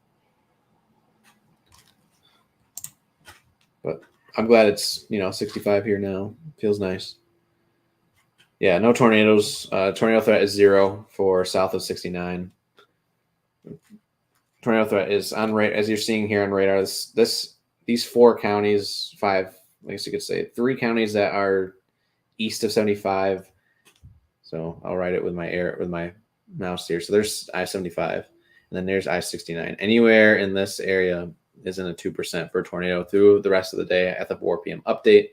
But I'm glad it's 65 here now. Feels nice. Yeah, no tornadoes. Tornado threat is 0 for south of 69. Tornado threat is on right as you're seeing here on radar. These 4 counties, 5, I guess you could say 3 counties that are east of 75. So I'll write it with my mouse here. So there's I-75, and then there's I-69. Anywhere in this area is in a 2% for a tornado through the rest of the day at the 4 p.m. update.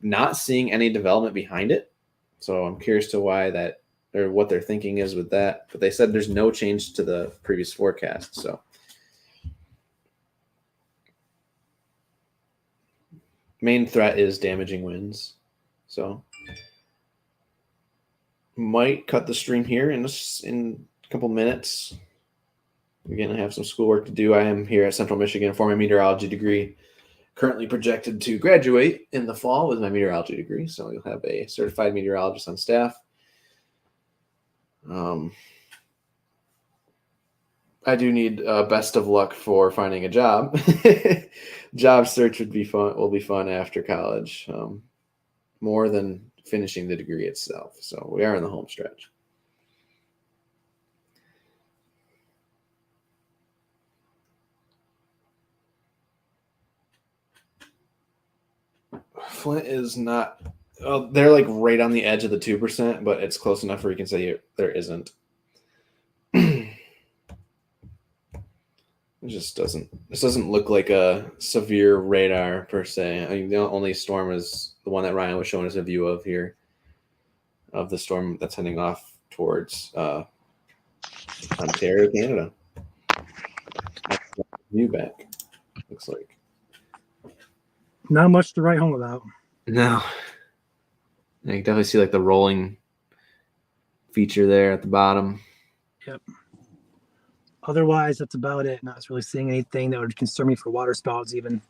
Not seeing any development behind it, so I'm curious to why that or what their thinking is with that. But they said there's no change to the previous forecast. So main threat is damaging winds. So might cut the stream here in a couple minutes. Again, I have some schoolwork to do. I am here at Central Michigan for my meteorology degree. Currently projected to graduate in the fall with my meteorology degree. So you'll have a certified meteorologist on staff. I do need best of luck for finding a job. Job search would be fun. Will be fun after college, more than finishing the degree itself. So we are in the home stretch. Flint is not. Oh, they're like right on the edge of the 2%, but it's close enough where you can say there isn't. It just doesn't. This doesn't look like a severe radar per se. I mean, the only storm is the one that Ryan was showing us a view of here, of the storm that's heading off towards Ontario, Canada. View back. Looks like. Not much to write home about. No. You can definitely see like the rolling feature there at the bottom. Yep. Otherwise, that's about it. Not really seeing anything that would concern me for water spouts even.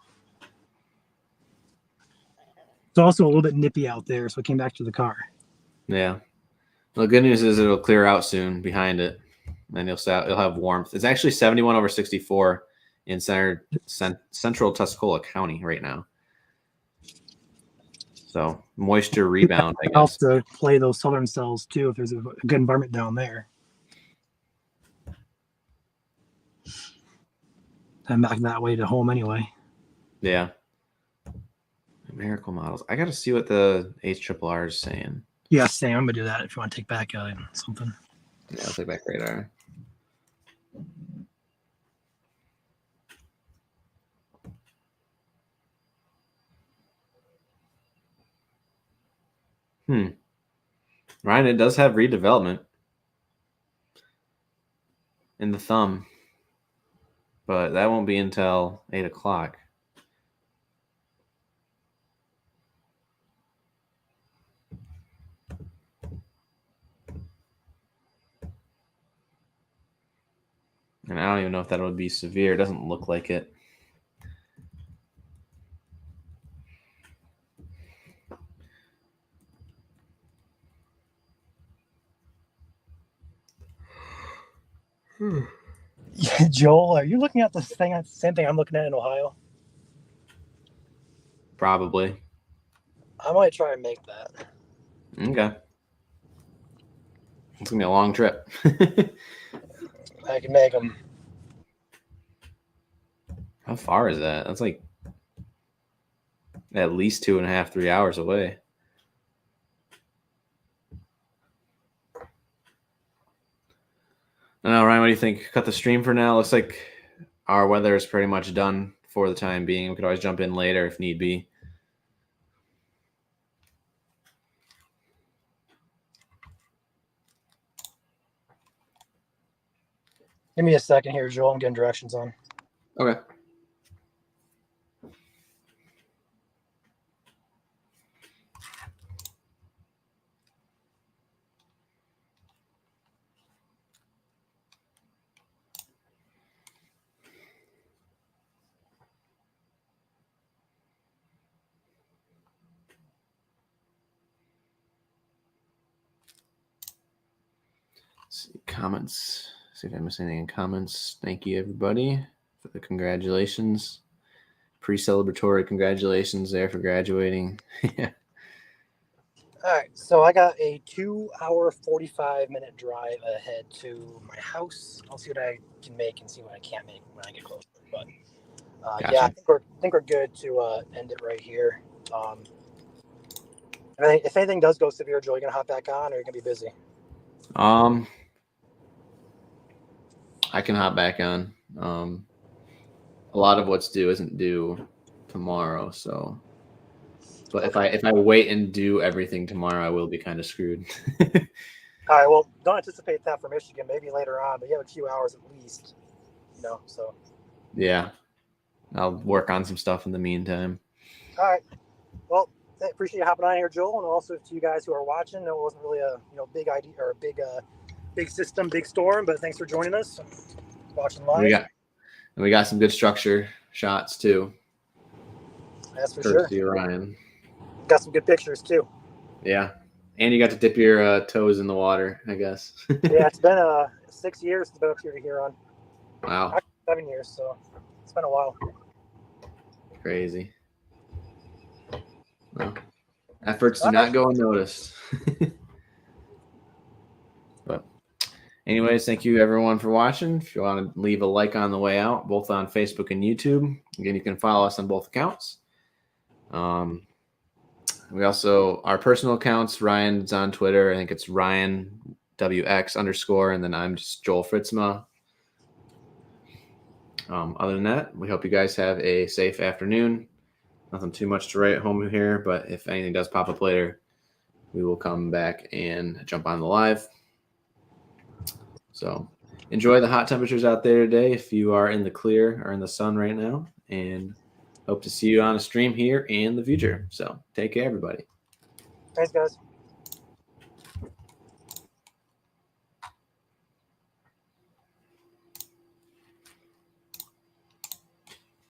It's also a little bit nippy out there, so I came back to the car. Yeah. Well, the good news is it'll clear out soon behind it, and it'll have warmth. It's actually 71 over 64 in central Tuscola County right now. So moisture rebound, I guess. Helps to play those southern cells too if there's a good environment down there. I'm back that way to home anyway. Yeah. Numerical models. I got to see what the HRRR is saying. Yeah, Sam, I'm gonna do that if you want to take back something. Yeah, I'll take back radar. Ryan, it does have redevelopment in the thumb, but that won't be until 8 o'clock. And I don't even know if that would be severe. It doesn't look like it. Yeah, Joel, are you looking at the same thing I'm looking at in Ohio? Probably. I might try and make that. Okay. It's going to be a long trip. I can make them. How far is that? That's like at least 2.5, 3 hours away. I don't know, Ryan, what do you think? Cut the stream for now. Looks like our weather is pretty much done for the time being. We could always jump in later if need be. Give me a second here, Joel. I'm getting directions on. Okay. Let's see comments. See if I miss anything in comments. Thank you, everybody, for the congratulations. pre-celebratory congratulations there for graduating. Yeah. All right, so I got a 2-hour, 45-minute drive ahead to my house. I'll see what I can make and see what I can't make when I get closer. But Gotcha. yeah, I think we're good to end it right here. If anything does go severe, Joe, you gonna hop back on, or you're gonna be busy? I can hop back on. A lot of what's due isn't due tomorrow, so. But Okay. if I wait and do everything tomorrow, I will be kind of screwed. All right. Well, don't anticipate that for Michigan. Maybe later on, but you have a few hours at least. So. Yeah, I'll work on some stuff in the meantime. All right. Well, I appreciate you hopping on here, Joel, and also to you guys who are watching. It wasn't really a big idea or a big system, big storm, but thanks for joining us, watching live. We got some good structure shots too. That's for Courtesy sure. Ryan. Got some good pictures too. Yeah, and you got to dip your toes in the water, I guess. Yeah, it's been 6 years since I've been up here to Huron. Wow. Actually, 7 years, so it's been a while. Crazy. Well, efforts do not go unnoticed. But anyways, thank you everyone for watching. If you want to leave a like on the way out, both on Facebook and YouTube. Again, you can follow us on both accounts. We also, our personal accounts, Ryan's on Twitter. I think it's Ryan WX_, and then I'm just Joel Fritzma. Other than that, we hope you guys have a safe afternoon. Nothing too much to write home here, but if anything does pop up later, we will come back and jump on the live. So enjoy the hot temperatures out there today if you are in the clear or in the sun right now, and hope to see you on a stream here in the future. So take care, everybody. Thanks, guys.